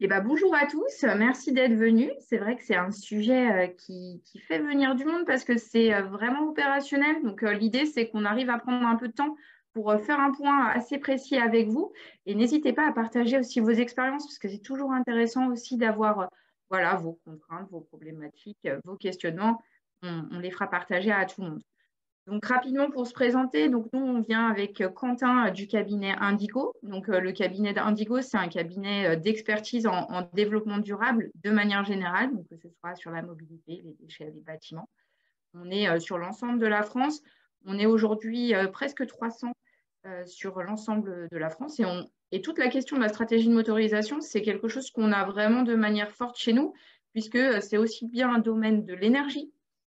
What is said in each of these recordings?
Eh ben, bonjour à tous, merci d'être venus. C'est vrai que c'est un sujet qui fait venir du monde parce que c'est vraiment opérationnel. Donc, l'idée, c'est qu'on arrive à prendre un peu de temps pour faire un point assez précis avec vous. Et n'hésitez pas à partager aussi vos expériences parce que c'est toujours intéressant aussi d'avoir voilà, vos contraintes, vos problématiques, vos questionnements. On les fera partager à tout le monde. Donc rapidement pour se présenter, donc nous on vient avec Quentin du cabinet Indigo. Donc le cabinet d'Indigo, c'est un cabinet d'expertise en développement durable de manière générale, donc que ce soit sur la mobilité, les déchets, les bâtiments. On est sur l'ensemble de la France. On est aujourd'hui presque 300 sur l'ensemble de la France et toute la question de la stratégie de motorisation, c'est quelque chose qu'on a vraiment de manière forte chez nous, puisque c'est aussi bien un domaine de l'énergie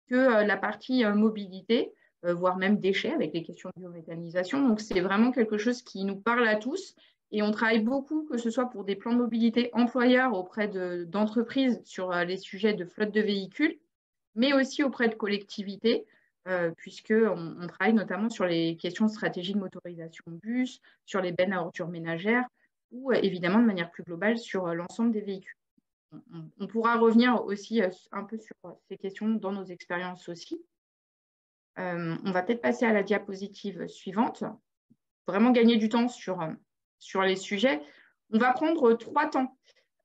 que la partie mobilité, voire même déchets avec les questions de biométhanisation. Donc, c'est vraiment quelque chose qui nous parle à tous. Et on travaille beaucoup, que ce soit pour des plans de mobilité employeurs auprès d'entreprises sur les sujets de flotte de véhicules, mais aussi auprès de collectivités, puisqu'on travaille notamment sur les questions de stratégie de motorisation bus, sur les bennes à ordures ménagères, ou évidemment de manière plus globale sur l'ensemble des véhicules. On pourra revenir aussi un peu sur ces questions dans nos expériences aussi. On va peut-être passer à la diapositive suivante. Vraiment gagner du temps sur les sujets. On va prendre 3 temps.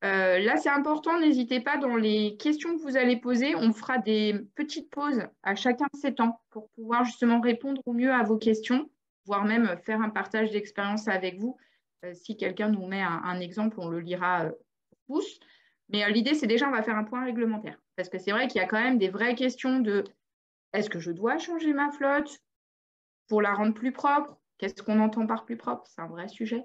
Là, c'est important, n'hésitez pas dans les questions que vous allez poser, on fera des petites pauses à chacun de ces temps pour pouvoir justement répondre au mieux à vos questions, voire même faire un partage d'expérience avec vous. Si quelqu'un nous met un exemple, on le lira tous. Mais l'idée, c'est déjà, on va faire un point réglementaire. Parce que c'est vrai qu'il y a quand même des vraies questions de est-ce que je dois changer ma flotte pour la rendre plus propre? Qu'est-ce qu'on entend par plus propre? C'est un vrai sujet.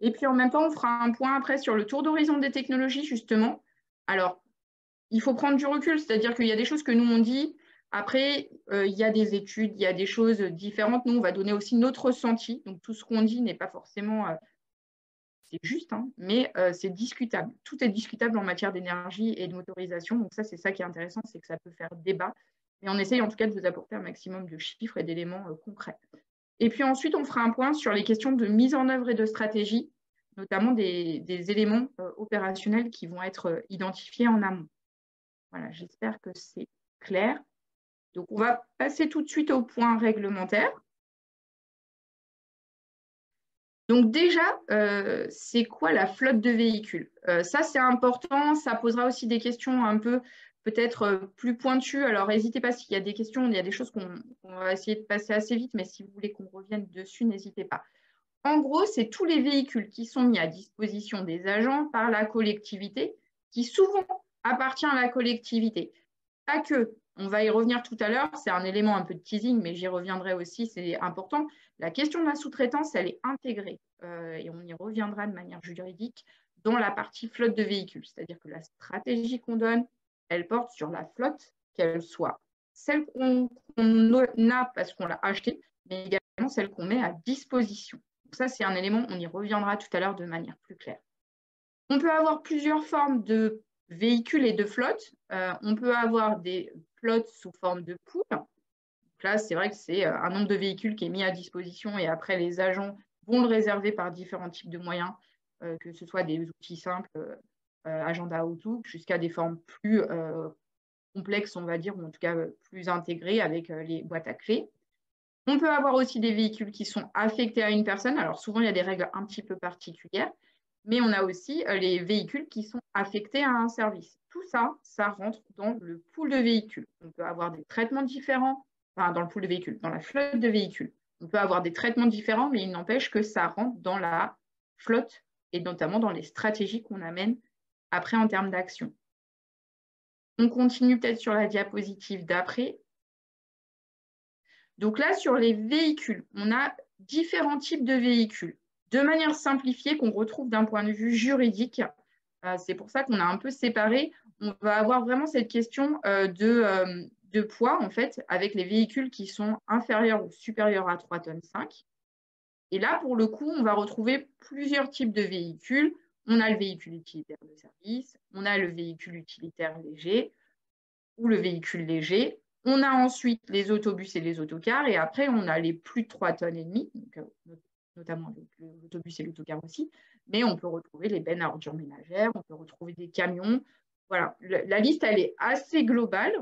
Et puis en même temps, on fera un point après sur le tour d'horizon des technologies, justement. Alors, il faut prendre du recul, c'est-à-dire qu'il y a des choses que nous on dit. Après, il y a des études, il y a des choses différentes. Nous, on va donner aussi notre ressenti. Donc, tout ce qu'on dit n'est pas forcément c'est juste, hein, mais c'est discutable. Tout est discutable en matière d'énergie et de motorisation. Donc, ça, c'est ça qui est intéressant, c'est que ça peut faire débat. Mais on essaye en tout cas de vous apporter un maximum de chiffres et d'éléments concrets. Et puis ensuite, on fera un point sur les questions de mise en œuvre et de stratégie, notamment des éléments opérationnels qui vont être identifiés en amont. Voilà, j'espère que c'est clair. Donc, on va passer tout de suite au point réglementaire. Donc déjà, c'est quoi la flotte de véhicules? Ça, c'est important. Ça posera aussi des questions un peu peut-être plus pointues. Alors, n'hésitez pas s'il y a des questions, il y a des choses qu'on va essayer de passer assez vite, mais si vous voulez qu'on revienne dessus, n'hésitez pas. En gros, c'est tous les véhicules qui sont mis à disposition des agents par la collectivité, qui souvent appartient à la collectivité. Pas que, on va y revenir tout à l'heure, c'est un élément un peu de teasing, mais j'y reviendrai aussi, c'est important. La question de la sous-traitance, elle est intégrée, et on y reviendra de manière juridique, dans la partie flotte de véhicules. C'est-à-dire que la stratégie qu'on donne, elle porte sur la flotte, qu'elle soit celle qu'on a parce qu'on l'a achetée, mais également celle qu'on met à disposition. Donc ça, c'est un élément, on y reviendra tout à l'heure de manière plus claire. On peut avoir plusieurs formes de véhicules et de flottes. On peut avoir des flottes sous forme de poules. Donc là, c'est vrai que c'est un nombre de véhicules qui est mis à disposition et après, les agents vont le réserver par différents types de moyens, que ce soit des outils simples, agenda Outlook, jusqu'à des formes plus complexes, on va dire, ou en tout cas plus intégrées avec les boîtes à clés. On peut avoir aussi des véhicules qui sont affectés à une personne. Alors souvent, il y a des règles un petit peu particulières, mais on a aussi les véhicules qui sont affectés à un service. Tout ça, ça rentre dans le pool de véhicules. On peut avoir des traitements différents, enfin dans le pool de véhicules, dans la flotte de véhicules. On peut avoir des traitements différents, mais il n'empêche que ça rentre dans la flotte et notamment dans les stratégies qu'on amène après en termes d'action. On continue peut-être sur la diapositive d'après. Donc là, sur les véhicules, on a différents types de véhicules. De manière simplifiée, qu'on retrouve d'un point de vue juridique, c'est pour ça qu'on a un peu séparé. On va avoir vraiment cette question de poids, en fait, avec les véhicules qui sont inférieurs ou supérieurs à 3,5 tonnes. Et là, pour le coup, on va retrouver plusieurs types de véhicules. On a le véhicule utilitaire de service, on a le véhicule utilitaire léger ou le véhicule léger. On a ensuite les autobus et les autocars, et après, on a les plus de 3,5 tonnes, donc, notamment l'autobus et l'autocar aussi, mais on peut retrouver les bennes à ordures ménagères, on peut retrouver des camions. Voilà, la liste, elle est assez globale.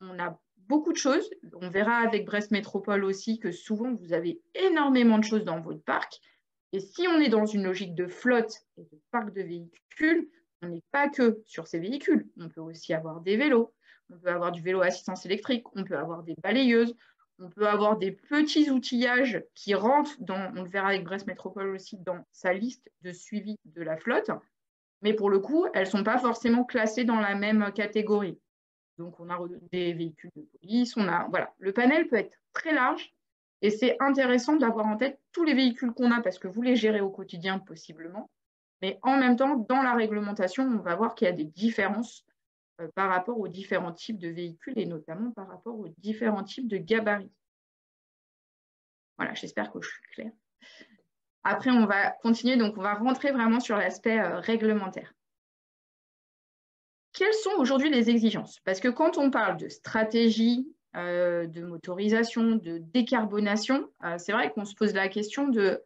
On a beaucoup de choses. On verra avec Brest Métropole aussi que souvent, vous avez énormément de choses dans votre parc. Et si on est dans une logique de flotte et de parc de véhicules, on n'est pas que sur ces véhicules. On peut aussi avoir des vélos, on peut avoir du vélo à assistance électrique, on peut avoir des balayeuses, on peut avoir des petits outillages qui rentrent dans, on le verra avec Brest Métropole aussi, dans sa liste de suivi de la flotte. Mais pour le coup, elles ne sont pas forcément classées dans la même catégorie. Donc, on a des véhicules de police, voilà. Le panel peut être très large et c'est intéressant d'avoir en tête tous les véhicules qu'on a parce que vous les gérez au quotidien possiblement. Mais en même temps, dans la réglementation, on va voir qu'il y a des différences par rapport aux différents types de véhicules et notamment par rapport aux différents types de gabarits. Voilà, j'espère que je suis claire. Après, on va continuer, donc on va rentrer vraiment sur l'aspect réglementaire. Quelles sont aujourd'hui les exigences? Parce que quand on parle de stratégie, de motorisation, de décarbonation, c'est vrai qu'on se pose la question de...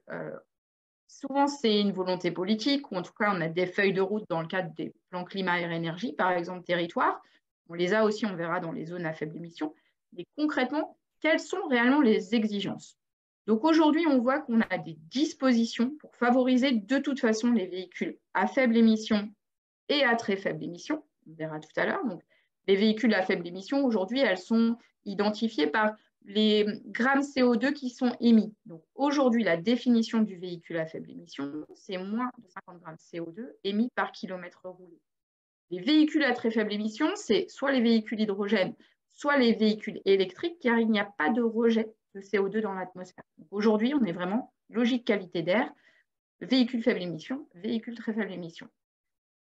souvent, c'est une volonté politique, ou en tout cas, on a des feuilles de route dans le cadre des plans climat, air, énergie, par exemple, territoire. On les a aussi, on verra, dans les zones à faible émission. Mais concrètement, quelles sont réellement les exigences? Donc aujourd'hui, on voit qu'on a des dispositions pour favoriser de toute façon les véhicules à faible émission et à très faible émission. On verra tout à l'heure. Donc, les véhicules à faible émission, aujourd'hui, elles sont identifiées par les grammes CO2 qui sont émis. Donc, aujourd'hui, la définition du véhicule à faible émission, c'est moins de 50 grammes CO2 émis par kilomètre roulé. Les véhicules à très faible émission, c'est soit les véhicules hydrogène, soit les véhicules électriques, car il n'y a pas de rejet de CO2 dans l'atmosphère. Aujourd'hui, on est vraiment logique qualité d'air, véhicule faible émission, véhicule très faible émission.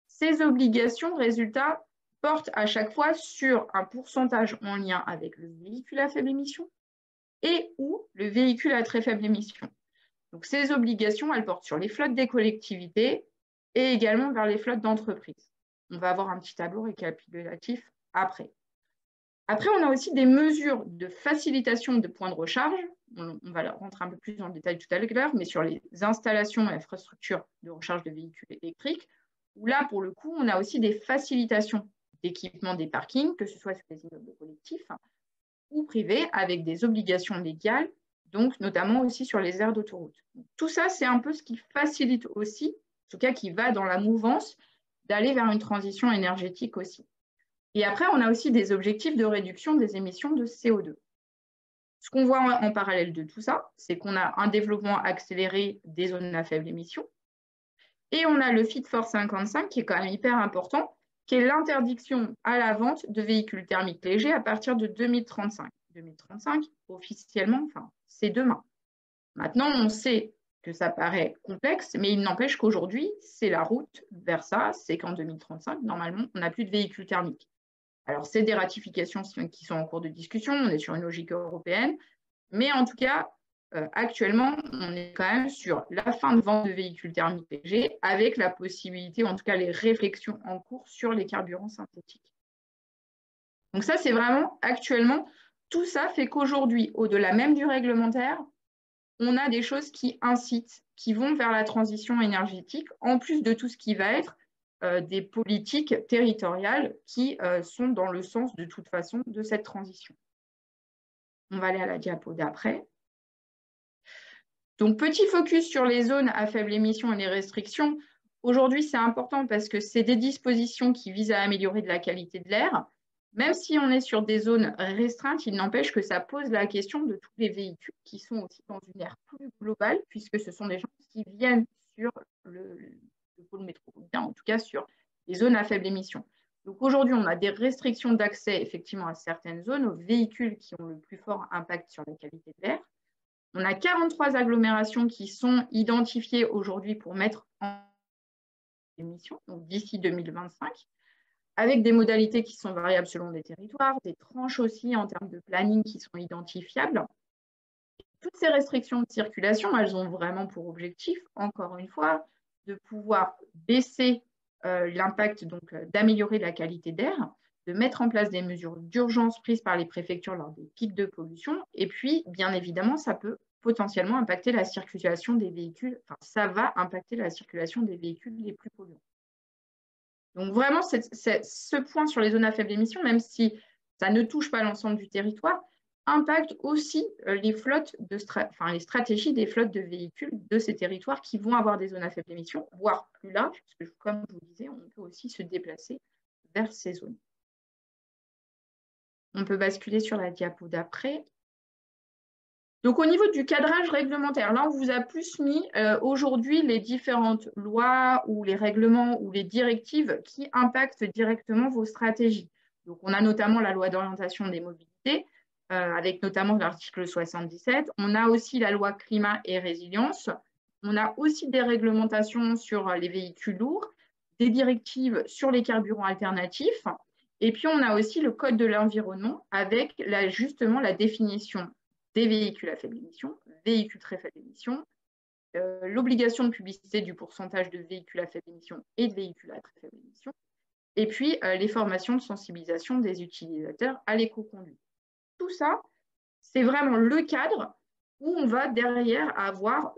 Ces obligations, résultat, portent à chaque fois sur un pourcentage en lien avec le véhicule à faible émission et ou le véhicule à très faible émission. Donc, ces obligations, elles portent sur les flottes des collectivités et également vers les flottes d'entreprises. On va avoir un petit tableau récapitulatif après. Après, on a aussi des mesures de facilitation de points de recharge. On va rentrer un peu plus dans le détail tout à l'heure, mais sur les installations et infrastructures de recharge de véhicules électriques, où là, pour le coup, on a aussi des facilitations d'équipement des parkings, que ce soit sur les immeubles collectifs ou privés, avec des obligations légales, donc notamment aussi sur les aires d'autoroute. Tout ça, c'est un peu ce qui facilite aussi, en tout cas qui va dans la mouvance d'aller vers une transition énergétique aussi. Et après, on a aussi des objectifs de réduction des émissions de CO2. Ce qu'on voit en parallèle de tout ça, c'est qu'on a un développement accéléré des zones à faible émission. Et on a le Fit for 55 qui est quand même hyper important, qui est l'interdiction à la vente de véhicules thermiques légers à partir de 2035. 2035, officiellement, enfin, c'est demain. Maintenant, on sait que ça paraît complexe, mais il n'empêche qu'aujourd'hui, c'est la route vers ça, c'est qu'en 2035, normalement, on n'a plus de véhicules thermiques. Alors, c'est des ratifications qui sont en cours de discussion, on est sur une logique européenne, mais en tout cas, actuellement, on est quand même sur la fin de vente de véhicules thermiques légers avec la possibilité, ou en tout cas les réflexions en cours sur les carburants synthétiques. Donc ça, c'est vraiment actuellement, tout ça fait qu'aujourd'hui, au-delà même du réglementaire, on a des choses qui incitent, qui vont vers la transition énergétique, en plus de tout ce qui va être des politiques territoriales qui sont dans le sens de toute façon de cette transition. On va aller à la diapo d'après. Donc, petit focus sur les zones à faible émission et les restrictions. Aujourd'hui, c'est important parce que c'est des dispositions qui visent à améliorer de la qualité de l'air. Même si on est sur des zones restreintes, il n'empêche que ça pose la question de tous les véhicules qui sont aussi dans une aire plus globale, puisque ce sont des gens qui viennent sur le pôle métropolitain, en tout cas sur les zones à faible émission. Donc aujourd'hui, on a des restrictions d'accès effectivement à certaines zones, aux véhicules qui ont le plus fort impact sur la qualité de l'air. On a 43 agglomérations qui sont identifiées aujourd'hui pour mettre en émission, donc d'ici 2025, avec des modalités qui sont variables selon les territoires, des tranches aussi en termes de planning qui sont identifiables. Toutes ces restrictions de circulation, elles ont vraiment pour objectif, encore une fois, de pouvoir baisser l'impact, donc d'améliorer la qualité d'air, de mettre en place des mesures d'urgence prises par les préfectures lors des pics de pollution. Et puis, bien évidemment, ça peut potentiellement impacter la circulation des véhicules, enfin, ça va impacter la circulation des véhicules les plus polluants. Donc vraiment, ce point sur les zones à faible émission, même si ça ne touche pas l'ensemble du territoire, impacte aussi les stratégies des flottes de véhicules de ces territoires qui vont avoir des zones à faible émission, voire plus larges, parce que comme je vous disais, on peut aussi se déplacer vers ces zones. On peut basculer sur la diapo d'après. Donc, au niveau du cadrage réglementaire, là, on vous a plus mis aujourd'hui les différentes lois ou les règlements ou les directives qui impactent directement vos stratégies. Donc, on a notamment la loi d'orientation des mobilités, avec notamment l'article 77. On a aussi la loi climat et résilience. On a aussi des réglementations sur les véhicules lourds, des directives sur les carburants alternatifs. Et puis, on a aussi le code de l'environnement avec justement la définition des véhicules à faible émission, véhicules très faible émission, l'obligation de publicité du pourcentage de véhicules à faible émission et de véhicules à très faible émission, et puis les formations de sensibilisation des utilisateurs à l'éco-conduite. Tout ça, c'est vraiment le cadre où on va derrière avoir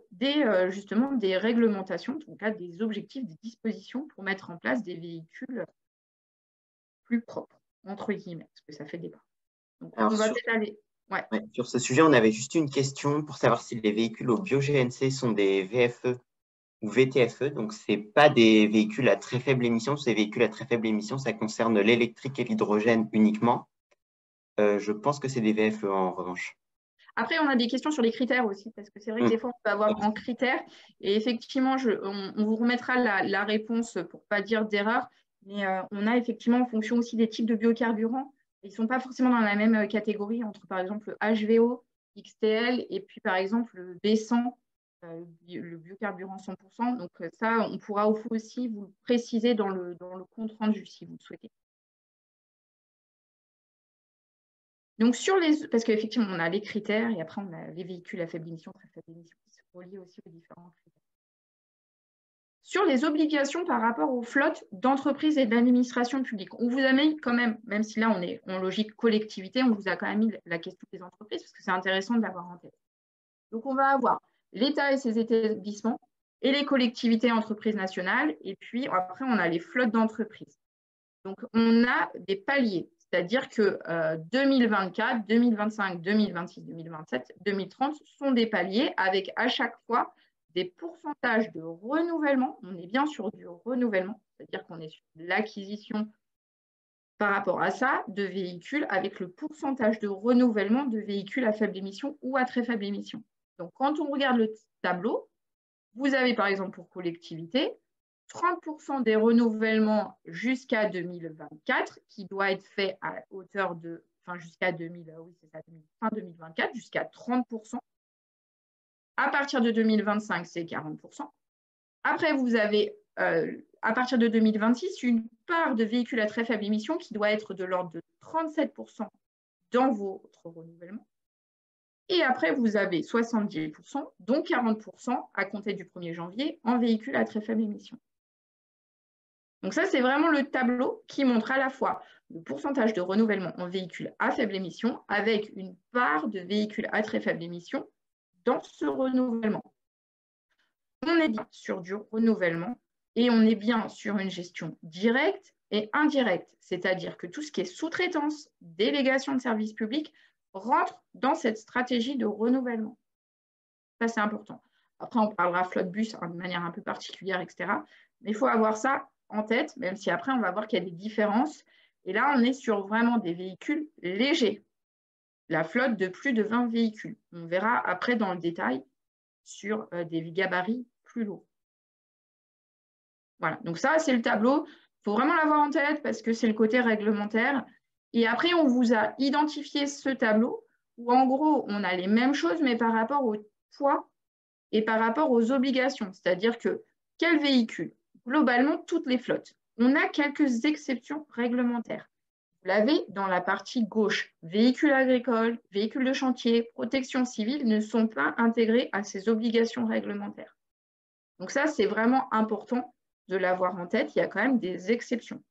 justement des réglementations, en cas des objectifs, des dispositions pour mettre en place des véhicules plus propres, entre guillemets, parce que ça fait débat. Donc, on va peut-être aller... Ouais. Ouais, sur ce sujet, on avait juste une question pour savoir si les véhicules au bio-GNC sont des VFE ou VTFE. Donc, ce n'est pas des véhicules à très faible émission. Ces véhicules à très faible émission, ça concerne l'électrique et l'hydrogène uniquement. Je pense que c'est des VFE en revanche. Après, on a des questions sur les critères aussi, parce que c'est vrai que des fois, on peut avoir en critères. Et effectivement, on vous remettra la réponse pour ne pas dire d'erreur. Mais on a effectivement en fonction aussi des types de biocarburants. Ils ne sont pas forcément dans la même catégorie entre, par exemple, le HVO, XTL et puis, par exemple, le B100, le biocarburant 100%. Donc, ça, on pourra aussi vous le préciser dans le compte rendu si vous le souhaitez. Donc, parce qu'effectivement, on a les critères et après, on a les véhicules à faible émission, très faible émission, qui se relient aussi aux différents critères. Sur les obligations par rapport aux flottes d'entreprises et d'administration publique, on vous a mis quand même si là, on est en logique collectivité, on vous a quand même mis la question des entreprises parce que c'est intéressant de l'avoir en tête. Donc, on va avoir l'État et ses établissements et les collectivités et entreprises nationales. Et puis, après, on a les flottes d'entreprises. Donc, on a des paliers. C'est-à-dire que 2024, 2025, 2026, 2027, 2030 sont des paliers avec à chaque fois des pourcentages de renouvellement. On est bien sur du renouvellement, c'est-à-dire qu'on est sur l'acquisition par rapport à ça de véhicules avec le pourcentage de renouvellement de véhicules à faible émission ou à très faible émission. Donc, quand on regarde le tableau, vous avez par exemple pour collectivité 30% des renouvellements jusqu'à 2024 qui doit être fait à hauteur de, jusqu'à fin 2024, jusqu'à 30%. À partir de 2025, c'est 40%. Après, vous avez, à partir de 2026, une part de véhicules à très faible émission qui doit être de l'ordre de 37% dans votre renouvellement. Et après, vous avez 70%, dont 40% à compter du 1er janvier en véhicules à très faible émission. Donc ça, c'est vraiment le tableau qui montre à la fois le pourcentage de renouvellement en véhicules à faible émission avec une part de véhicules à très faible émission dans ce renouvellement. On est bien sur du renouvellement et on est bien sur une gestion directe et indirecte, c'est-à-dire que tout ce qui est sous-traitance, délégation de services publics rentre dans cette stratégie de renouvellement. Ça, c'est important. Après, on parlera flotte bus de manière un peu particulière, etc. Mais il faut avoir ça en tête, même si après, on va voir qu'il y a des différences. Et là, on est sur vraiment des véhicules légers. La flotte de plus de 20 véhicules. On verra après dans le détail sur des gabarits plus lourds. Voilà, donc ça, c'est le tableau. Il faut vraiment l'avoir en tête parce que c'est le côté réglementaire. Et après, on vous a identifié ce tableau où, en gros, on a les mêmes choses, mais par rapport au poids et par rapport aux obligations. C'est-à-dire que quel véhicule? Globalement, toutes les flottes. On a quelques exceptions réglementaires. Vous l'avez dans la partie gauche. Véhicules agricoles, véhicules de chantier, protection civile ne sont pas intégrés à ces obligations réglementaires. Donc ça, c'est vraiment important de l'avoir en tête. Il y a quand même des exceptions.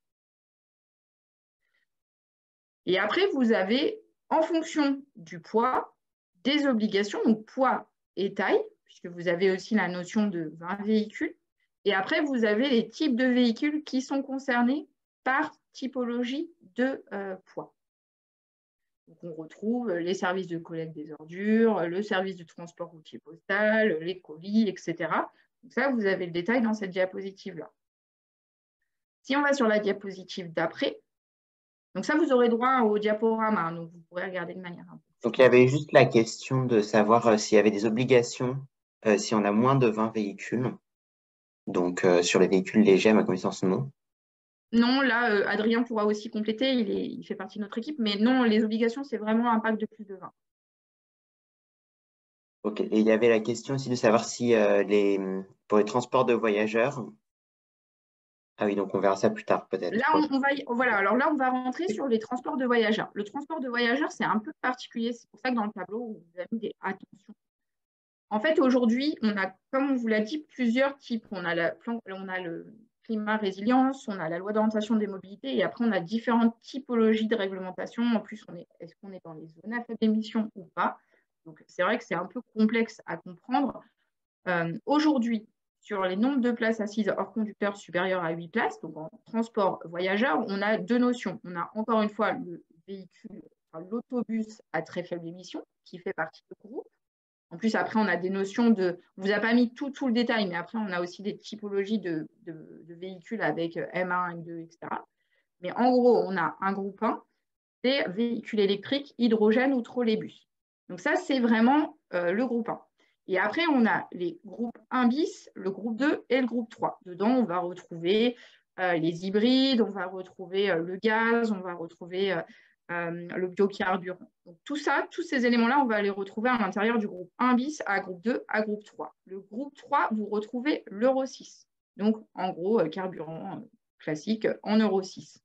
Et après, vous avez, en fonction du poids, des obligations. Donc, poids, et taille, puisque vous avez aussi la notion de 20 véhicules. Et après, vous avez les types de véhicules qui sont concernés par typologie de poids. Donc, on retrouve les services de collecte des ordures, le service de transport routier postal, les colis, etc. Donc ça, vous avez le détail dans cette diapositive-là. Si on va sur la diapositive d'après, donc ça, vous aurez droit au diaporama, hein, donc vous pourrez regarder de manière un peu. Donc, il y avait juste la question de savoir s'il y avait des obligations si on a moins de 20 véhicules. Donc, sur les véhicules légers, à ma connaissance, non. Non, là, Adrien pourra aussi compléter, il fait partie de notre équipe, mais non, les obligations, c'est vraiment un pack de plus de 20. Ok, et il y avait la question aussi de savoir si pour les transports de voyageurs. Ah oui, donc on verra ça plus tard peut-être. Là, alors là, on va rentrer sur les transports de voyageurs. Le transport de voyageurs, c'est un peu particulier. C'est pour ça que dans le tableau, on vous a mis des attentions. En fait, aujourd'hui, on a, comme on vous l'a dit, plusieurs types. On a le climat résilience, on a la loi d'orientation des mobilités, et après, on a différentes typologies de réglementation. En plus, est-ce qu'on est dans les zones à faible émission ou pas? Donc, c'est vrai que c'est un peu complexe à comprendre. Aujourd'hui, sur les nombres de places assises hors conducteur supérieurs à 8 places, donc en transport voyageur, on a deux notions. On a encore une fois le véhicule, l'autobus à très faible émission, qui fait partie du groupe. En plus, après, on a des notions de… On ne vous a pas mis tout le détail, mais après, on a aussi des typologies de véhicules avec M1, M2, etc. Mais en gros, on a un groupe 1, c'est véhicules électriques, hydrogène ou trolleybus. Donc ça, c'est vraiment le groupe 1. Et après, on a les groupes 1 bis, le groupe 2 et le groupe 3. Dedans, on va retrouver les hybrides, on va retrouver le gaz, on va retrouver le biocarburant. Donc tout ça, tous ces éléments-là, on va les retrouver à l'intérieur du groupe 1 bis, à groupe 2, à groupe 3. Le groupe 3, vous retrouvez l'Euro 6. Donc, en gros, carburant classique en Euro 6.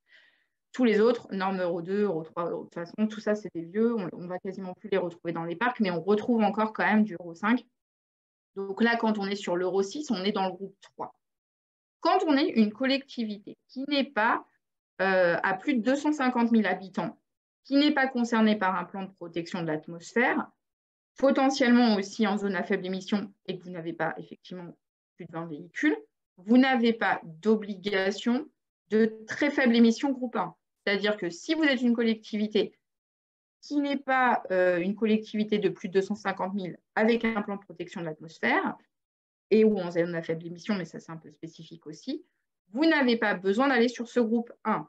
Tous les autres, normes Euro 2, Euro 3, de toute façon, tout ça, c'est des vieux. On ne va quasiment plus les retrouver dans les parcs, mais on retrouve encore quand même du Euro 5. Donc là, quand on est sur l'Euro 6, on est dans le groupe 3. Quand on est une collectivité qui n'est pas à plus de 250 000 habitants, qui n'est pas concernée par un plan de protection de l'atmosphère, potentiellement aussi en zone à faible émission et que vous n'avez pas effectivement plus de 20 véhicules, vous n'avez pas d'obligation de très faible émission groupe 1. C'est-à-dire que si vous êtes une collectivité qui n'est pas une collectivité de plus de 250 000 avec un plan de protection de l'atmosphère, et ou en zone à faible émission, mais ça c'est un peu spécifique aussi, vous n'avez pas besoin d'aller sur ce groupe 1.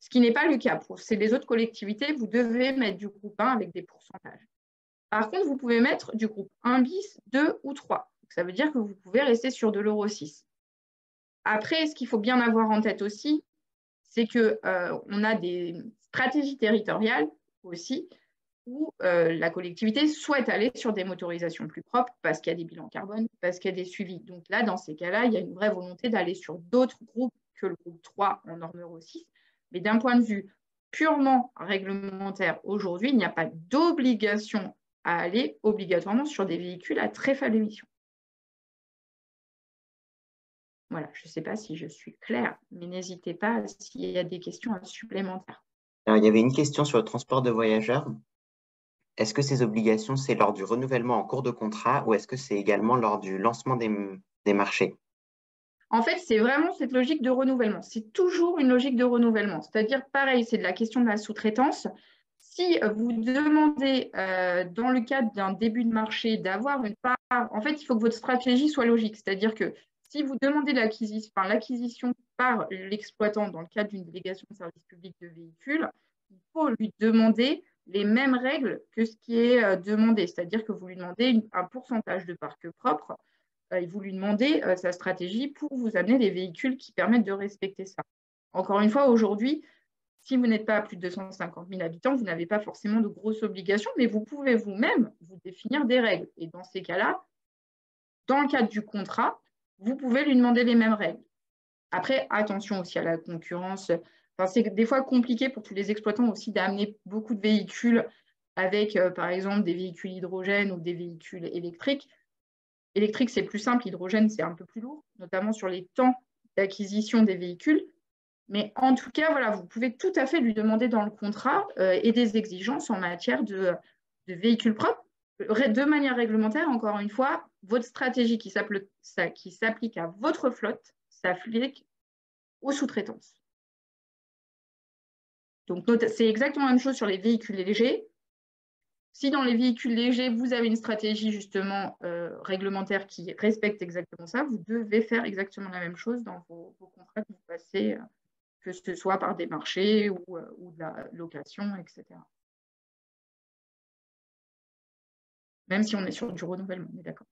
Ce qui n'est pas le cas. Pour les autres collectivités, vous devez mettre du groupe 1 avec des pourcentages. Par contre, vous pouvez mettre du groupe 1 bis, 2 ou 3. Donc, ça veut dire que vous pouvez rester sur de l'Euro 6. Après, ce qu'il faut bien avoir en tête aussi, c'est qu'on a des stratégies territoriales aussi où la collectivité souhaite aller sur des motorisations plus propres parce qu'il y a des bilans carbone, parce qu'il y a des suivis. Donc là, dans ces cas-là, il y a une vraie volonté d'aller sur d'autres groupes que le groupe 3 en norme Euro 6. Mais d'un point de vue purement réglementaire, aujourd'hui, il n'y a pas d'obligation à aller obligatoirement sur des véhicules à très faible émission. Voilà, je ne sais pas si je suis claire, mais n'hésitez pas s'il y a des questions supplémentaires. Alors, il y avait une question sur le transport de voyageurs. Est-ce que ces obligations, c'est lors du renouvellement en cours de contrat ou est-ce que c'est également lors du lancement des marchés? En fait, c'est vraiment cette logique de renouvellement. C'est toujours une logique de renouvellement. C'est-à-dire, pareil, c'est de la question de la sous-traitance. Si vous demandez, dans le cadre d'un début de marché, d'avoir une part, en fait, il faut que votre stratégie soit logique. C'est-à-dire que si vous demandez l'acquisition par l'exploitant dans le cadre d'une délégation de service public de véhicules, il faut lui demander les mêmes règles que ce qui est demandé. C'est-à-dire que vous lui demandez un pourcentage de parc propre et vous lui demandez sa stratégie pour vous amener des véhicules qui permettent de respecter ça. Encore une fois, aujourd'hui, si vous n'êtes pas à plus de 250 000 habitants, vous n'avez pas forcément de grosses obligations, mais vous pouvez vous-même vous définir des règles. Et dans ces cas-là, dans le cadre du contrat, vous pouvez lui demander les mêmes règles. Après, attention aussi à la concurrence. Enfin, c'est des fois compliqué pour tous les exploitants aussi d'amener beaucoup de véhicules avec, par exemple, des véhicules hydrogène ou des véhicules électriques. Électrique, c'est plus simple. Hydrogène, c'est un peu plus lourd, notamment sur les temps d'acquisition des véhicules. Mais en tout cas, voilà, vous pouvez tout à fait lui demander dans le contrat et des exigences en matière de véhicules propres. de manière réglementaire, encore une fois, votre stratégie qui s'applique à votre flotte s'applique aux sous-traitances. Donc, c'est exactement la même chose sur les véhicules légers. Si dans les véhicules légers, vous avez une stratégie justement réglementaire qui respecte exactement ça, vous devez faire exactement la même chose dans vos contrats que vous passez, que ce soit par des marchés ou de la location, etc. Même si on est sur du renouvellement, on est d'accord.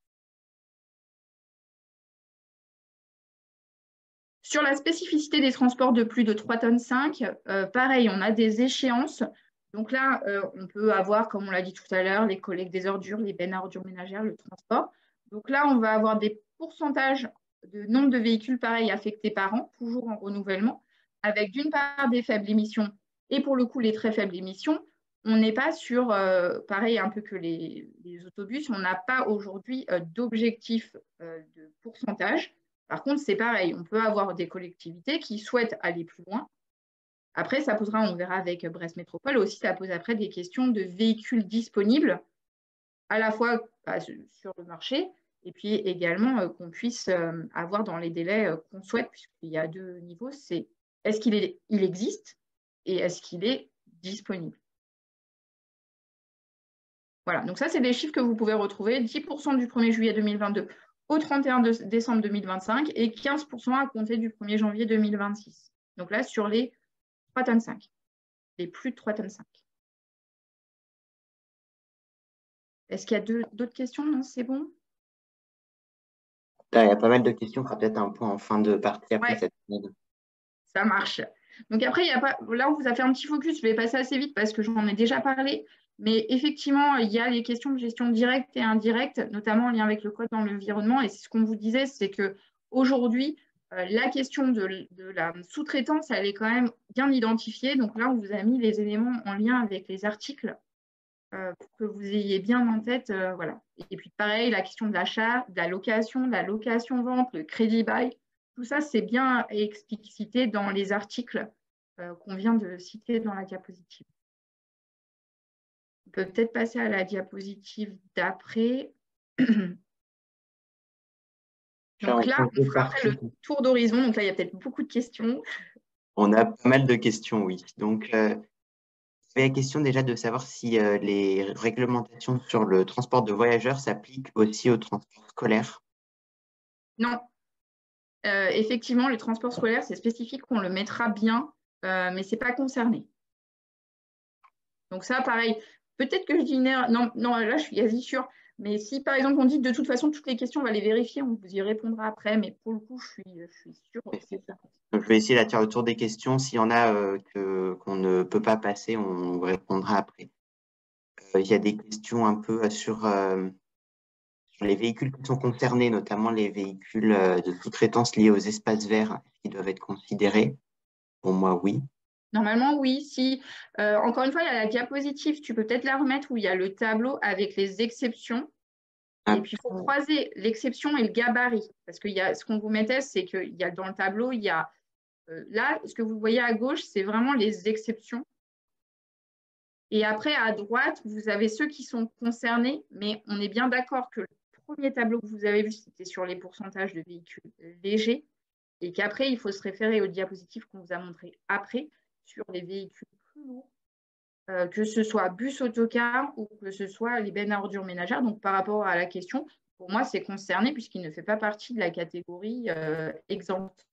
Sur la spécificité des transports de plus de 3,5 tonnes, pareil, on a des échéances. Donc là, on peut avoir, comme on l'a dit tout à l'heure, les collectes des ordures, les bennes à ordures ménagères, le transport. Donc là, on va avoir des pourcentages de nombre de véhicules pareils affectés par an, toujours en renouvellement, avec d'une part des faibles émissions et pour le coup les très faibles émissions. On n'est pas sur, pareil un peu que les autobus, on n'a pas aujourd'hui d'objectif de pourcentage. Par contre, c'est pareil, on peut avoir des collectivités qui souhaitent aller plus loin. Après, ça posera, on verra avec Brest Métropole aussi, ça pose après des questions de véhicules disponibles, à la fois sur le marché, et puis également qu'on puisse avoir dans les délais qu'on souhaite, puisqu'il y a deux niveaux, c'est est-ce qu'il existe et est-ce qu'il est disponible. Voilà, donc ça, c'est des chiffres que vous pouvez retrouver, 10% du 1er juillet 2022 au 31 décembre 2025 et 15% à compter du 1er janvier 2026. Donc là, sur les 3,5 tonnes, les plus de 3,5 tonnes. Est-ce qu'il y a d'autres questions? Non, c'est bon? Là, il y a pas mal de questions, on fera peut-être un point en fin de partie après cette semaine. Ça marche. Donc après, là, on vous a fait un petit focus, je vais passer assez vite parce que j'en ai déjà parlé. Mais effectivement, il y a les questions de gestion directe et indirecte, notamment en lien avec le code dans l'environnement. Et ce qu'on vous disait, c'est qu'aujourd'hui, la question de la sous-traitance, elle est quand même bien identifiée. Donc là, on vous a mis les éléments en lien avec les articles pour que vous ayez bien en tête. Voilà. Et puis pareil, la question de l'achat, de la location-vente, le crédit bail, tout ça, c'est bien explicité dans les articles qu'on vient de citer dans la diapositive. On peut peut-être passer à la diapositive d'après. Donc là, on fera après le tour d'horizon. Donc là, il y a peut-être beaucoup de questions. On a pas mal de questions, oui. Donc, la question déjà de savoir si les réglementations sur le transport de voyageurs s'appliquent aussi au transport scolaire. Non. Effectivement, les transports scolaires, c'est spécifique, on le mettra bien, mais ce n'est pas concerné. Donc ça, pareil, peut-être que je dis une erreur. Non, là, je suis quasi sûre. Mais si, par exemple, on dit que de toute façon, toutes les questions, on va les vérifier, on vous y répondra après. Mais pour le coup, je suis sûre. Donc, je vais essayer de faire le tour des questions. S'il y en a qu'on ne peut pas passer, on vous répondra après. Il y a des questions un peu sur les véhicules qui sont concernés, notamment les véhicules de sous-traitance liés aux espaces verts qui doivent être considérés. Pour moi, oui. Normalement, oui. Si, encore une fois, il y a la diapositive, tu peux peut-être la remettre où il y a le tableau avec les exceptions. Et puis, il faut croiser l'exception et le gabarit. Parce que ce qu'on vous mettait, c'est qu'il y a dans le tableau, il y a là, ce que vous voyez à gauche, c'est vraiment les exceptions. Et après, à droite, vous avez ceux qui sont concernés, mais on est bien d'accord que le premier tableau que vous avez vu, c'était sur les pourcentages de véhicules légers, et qu'après, il faut se référer aux diapositives qu'on vous a montrées après, sur les véhicules plus lourds, que ce soit bus autocar ou que ce soit les bennes à ordures ménagères. Donc, par rapport à la question, pour moi, c'est concerné puisqu'il ne fait pas partie de la catégorie exempte.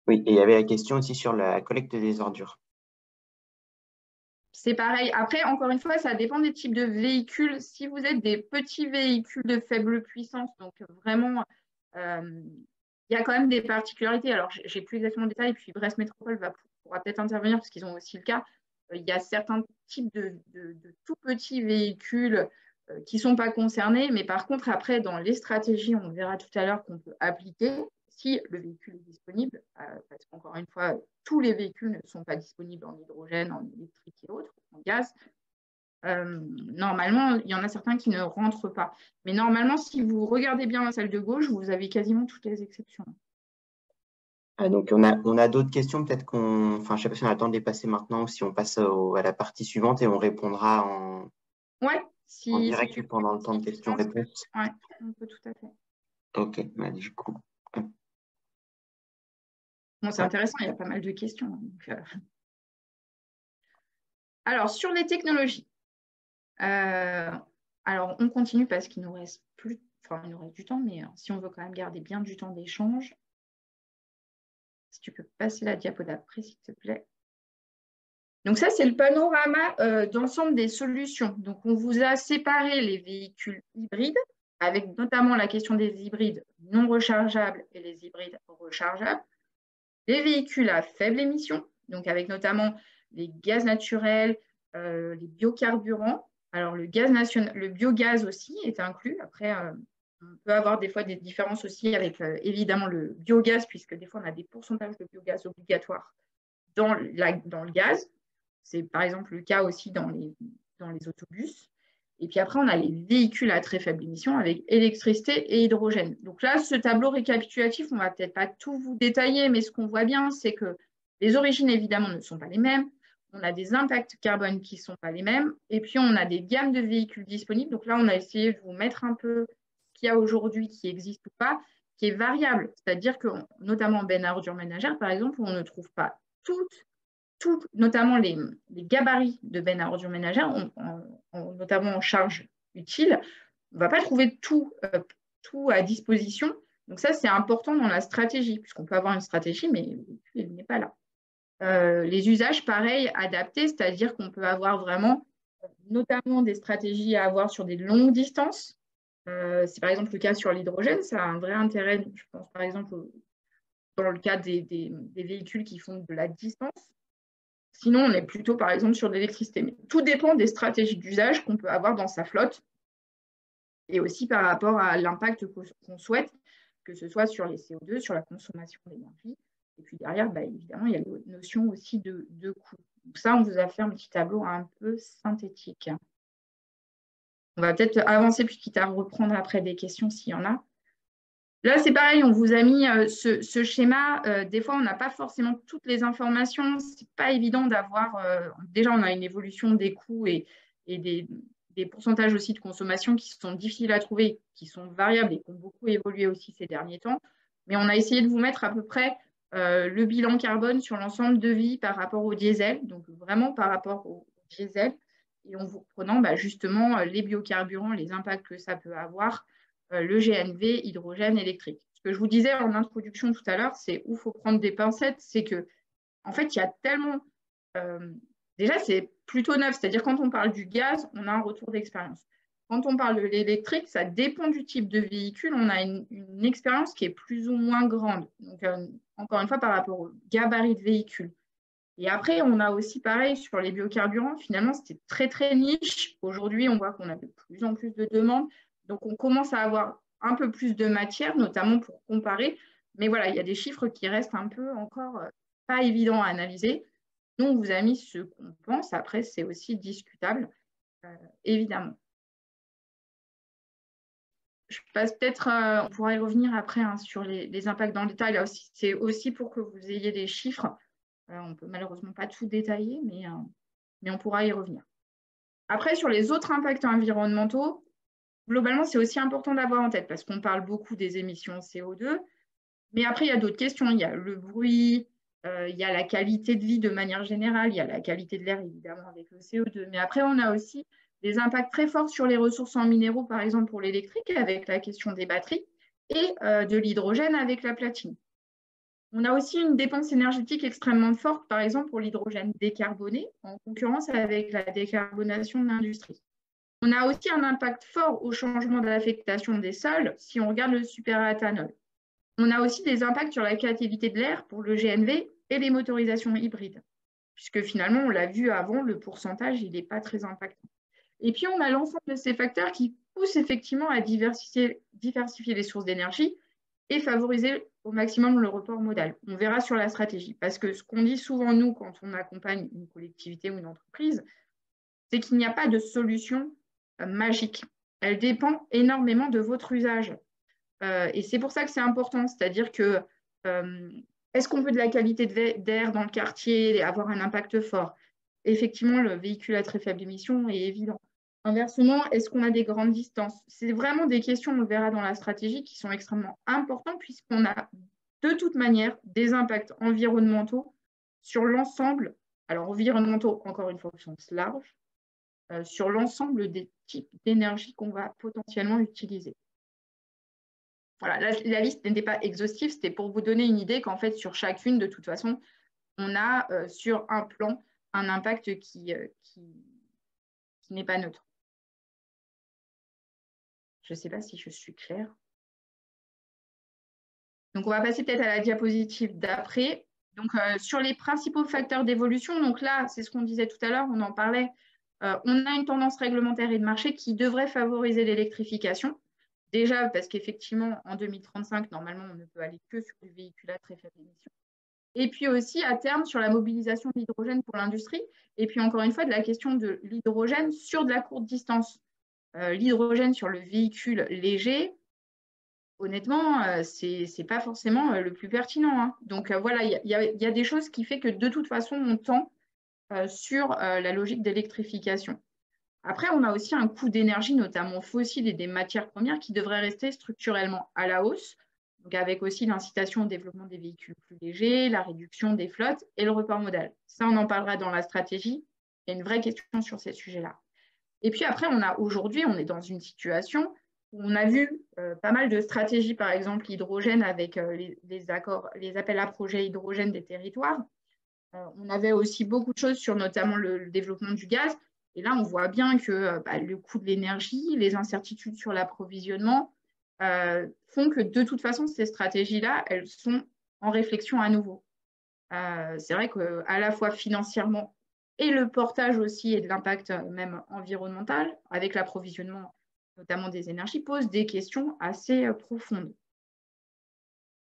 Oui, et il y avait la question aussi sur la collecte des ordures. C'est pareil. Après, encore une fois, ça dépend des types de véhicules. Si vous êtes des petits véhicules de faible puissance, donc vraiment, il y a quand même des particularités. Alors, je n'ai plus exactement le détail, puis Brest Métropole pourra peut-être intervenir parce qu'ils ont aussi le cas. Il y a certains types de tout petits véhicules qui ne sont pas concernés, mais par contre, après, dans les stratégies, on verra tout à l'heure qu'on peut appliquer si le véhicule est disponible, parce qu'encore une fois, tous les véhicules ne sont pas disponibles en hydrogène, en électrique et autres, en gaz. Normalement, il y en a certains qui ne rentrent pas. Mais normalement, si vous regardez bien la salle de gauche, vous avez quasiment toutes les exceptions. Donc, on a d'autres questions, peut-être je ne sais pas si on attend de les passer maintenant ou si on passe à la partie suivante et on répondra en… Ouais, En Si direct tu pendant le temps de questions-réponses. Oui, on peut tout à fait. Ok, bah, du coup. Bon, c'est intéressant, il y a pas mal de questions. Donc, alors, sur les technologies, alors on continue parce qu'il nous reste plus, enfin, il nous reste du temps, mais si on veut quand même garder bien du temps d'échange, si tu peux passer la diapo d'après, s'il te plaît. Donc ça, c'est le panorama d'ensemble des solutions. Donc, on vous a séparé les véhicules hybrides, avec notamment la question des hybrides non rechargeables et les hybrides rechargeables. Les véhicules à faible émission, donc avec notamment les gaz naturels, les biocarburants. Alors, le biogaz aussi est inclus. Après, on peut avoir des fois des différences aussi avec évidemment le biogaz, puisque des fois, on a des pourcentages de biogaz obligatoires dans le gaz. C'est par exemple le cas aussi dans les autobus. Et puis après, on a les véhicules à très faible émission avec électricité et hydrogène. Donc là, ce tableau récapitulatif, on ne va peut-être pas tout vous détailler, mais ce qu'on voit bien, c'est que les origines, évidemment, ne sont pas les mêmes. On a des impacts carbone qui ne sont pas les mêmes. Et puis, on a des gammes de véhicules disponibles. Donc là, on a essayé de vous mettre un peu ce qu'il y a aujourd'hui, qui existe ou pas, qui est variable. C'est-à-dire que, notamment en benne à ordures ménagères, par exemple, on ne trouve pas notamment les gabarits de benne à ordures ménagères, notamment en charge utile, on ne va pas trouver tout à disposition. Donc ça, c'est important dans la stratégie, puisqu'on peut avoir une stratégie, mais elle n'est pas là. Les usages, pareil, adaptés, c'est-à-dire qu'on peut avoir vraiment, notamment des stratégies à avoir sur des longues distances. C'est par exemple le cas sur l'hydrogène, ça a un vrai intérêt, je pense par exemple dans le cas des véhicules qui font de la distance. Sinon, on est plutôt, par exemple, sur l'électricité. Mais tout dépend des stratégies d'usage qu'on peut avoir dans sa flotte et aussi par rapport à l'impact qu'on souhaite, que ce soit sur les CO2, sur la consommation d'énergie. Et puis derrière, bah, évidemment, il y a les notions aussi de coût. Donc ça, on vous a fait un petit tableau un peu synthétique. On va peut-être avancer, puis quitte à reprendre après des questions s'il y en a. Là, c'est pareil, on vous a mis ce schéma. Des fois, on n'a pas forcément toutes les informations. Ce n'est pas évident d'avoir… déjà, on a une évolution des coûts et des pourcentages aussi de consommation qui sont difficiles à trouver, qui sont variables et qui ont beaucoup évolué aussi ces derniers temps. Mais on a essayé de vous mettre à peu près le bilan carbone sur l'ensemble de vie par rapport au diesel, donc vraiment par rapport au diesel, et en vous reprenant justement les biocarburants, les impacts que ça peut avoir, le GNV, hydrogène électrique. Ce que je vous disais en introduction tout à l'heure, c'est où il faut prendre des pincettes, c'est que, en fait, il y a tellement… déjà, c'est plutôt neuf, c'est-à-dire quand on parle du gaz, on a un retour d'expérience. Quand on parle de l'électrique, ça dépend du type de véhicule, on a une expérience qui est plus ou moins grande. Donc, encore une fois, par rapport au gabarit de véhicule. Et après, on a aussi pareil sur les biocarburants. Finalement, c'était très, très niche. Aujourd'hui, on voit qu'on a de plus en plus de demandes. Donc, on commence à avoir un peu plus de matière, notamment pour comparer. Mais voilà, il y a des chiffres qui restent un peu encore pas évidents à analyser. Nous, on vous a mis ce qu'on pense. Après, c'est aussi discutable, évidemment. Je passe peut-être, on pourra y revenir après sur les impacts dans le détail. Là aussi, c'est aussi pour que vous ayez des chiffres. On ne peut malheureusement pas tout détailler, mais on pourra y revenir. Après, sur les autres impacts environnementaux, globalement, c'est aussi important d'avoir en tête parce qu'on parle beaucoup des émissions CO2, mais après, il y a d'autres questions. Il y a le bruit, il y a la qualité de vie de manière générale, il y a la qualité de l'air, évidemment, avec le CO2. Mais après, on a aussi des impacts très forts sur les ressources en minéraux, par exemple pour l'électrique, avec la question des batteries, et de l'hydrogène avec la platine. On a aussi une dépense énergétique extrêmement forte, par exemple pour l'hydrogène décarboné, en concurrence avec la décarbonation de l'industrie. On a aussi un impact fort au changement d'affectation des sols si on regarde le superéthanol. On a aussi des impacts sur la qualité de l'air pour le GNV et les motorisations hybrides, puisque finalement, on l'a vu avant, le pourcentage, il n'est pas très impactant. Et puis, on a l'ensemble de ces facteurs qui poussent effectivement à diversifier les sources d'énergie et favoriser au maximum le report modal. On verra sur la stratégie, parce que ce qu'on dit souvent, nous, quand on accompagne une collectivité ou une entreprise, c'est qu'il n'y a pas de solution magique. Elle dépend énormément de votre usage. Et c'est pour ça que c'est important, c'est-à-dire que est-ce qu'on veut de la qualité d'air dans le quartier et avoir un impact fort? Effectivement, le véhicule à très faible émission est évident. Inversement, est-ce qu'on a des grandes distances? C'est vraiment des questions, on le verra dans la stratégie, qui sont extrêmement importantes puisqu'on a de toute manière des impacts environnementaux sur l'ensemble, alors environnementaux, encore une fois, au sens large, sur l'ensemble des types d'énergie qu'on va potentiellement utiliser. Voilà, la liste n'était pas exhaustive, c'était pour vous donner une idée qu'en fait, sur chacune, de toute façon, on a sur un plan un impact qui n'est pas neutre. Je ne sais pas si je suis claire. Donc, on va passer peut-être à la diapositive d'après. Donc, sur les principaux facteurs d'évolution, donc là, c'est ce qu'on disait tout à l'heure, on en parlait, on a une tendance réglementaire et de marché qui devrait favoriser l'électrification. Déjà, parce qu'effectivement, en 2035, normalement, on ne peut aller que sur du véhicule à très faible émission. Et puis aussi, à terme, sur la mobilisation de l'hydrogène pour l'industrie. Et puis, encore une fois, de la question de l'hydrogène sur de la courte distance. L'hydrogène sur le véhicule léger, honnêtement, ce n'est pas forcément le plus pertinent. Hein. Donc, voilà, il y a des choses qui font que de toute façon, on tend sur la logique d'électrification. Après, on a aussi un coût d'énergie, notamment fossile et des matières premières, qui devrait rester structurellement à la hausse, donc avec aussi l'incitation au développement des véhicules plus légers, la réduction des flottes et le report modal. Ça, on en parlera dans la stratégie. Il y a une vraie question sur ces sujets-là. Et puis après, aujourd'hui, on est dans une situation où on a vu pas mal de stratégies, par exemple l'hydrogène avec les appels à projets hydrogène des territoires. On avait aussi beaucoup de choses sur notamment le développement du gaz. Et là, on voit bien que le coût de l'énergie, les incertitudes sur l'approvisionnement font que de toute façon, ces stratégies-là, elles sont en réflexion à nouveau. C'est vrai qu'à la fois financièrement et le portage aussi et de l'impact même environnemental, avec l'approvisionnement notamment des énergies, pose des questions assez profondes.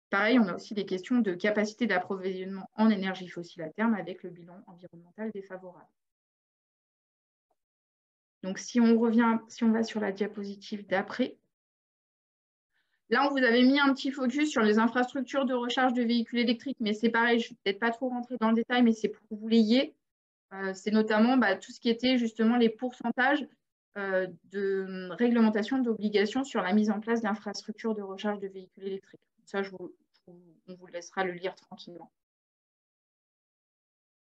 Pareil, on a aussi des questions de capacité d'approvisionnement en énergie fossile à terme avec le bilan environnemental défavorable. Donc, si on va sur la diapositive d'après, là, on vous avait mis un petit focus sur les infrastructures de recharge de véhicules électriques, mais c'est pareil, je ne vais peut-être pas trop rentrer dans le détail, mais c'est pour que vous l'ayez. C'est notamment tout ce qui était justement les pourcentages de réglementation d'obligation sur la mise en place d'infrastructures de recharge de véhicules électriques. Ça, on vous laissera le lire tranquillement.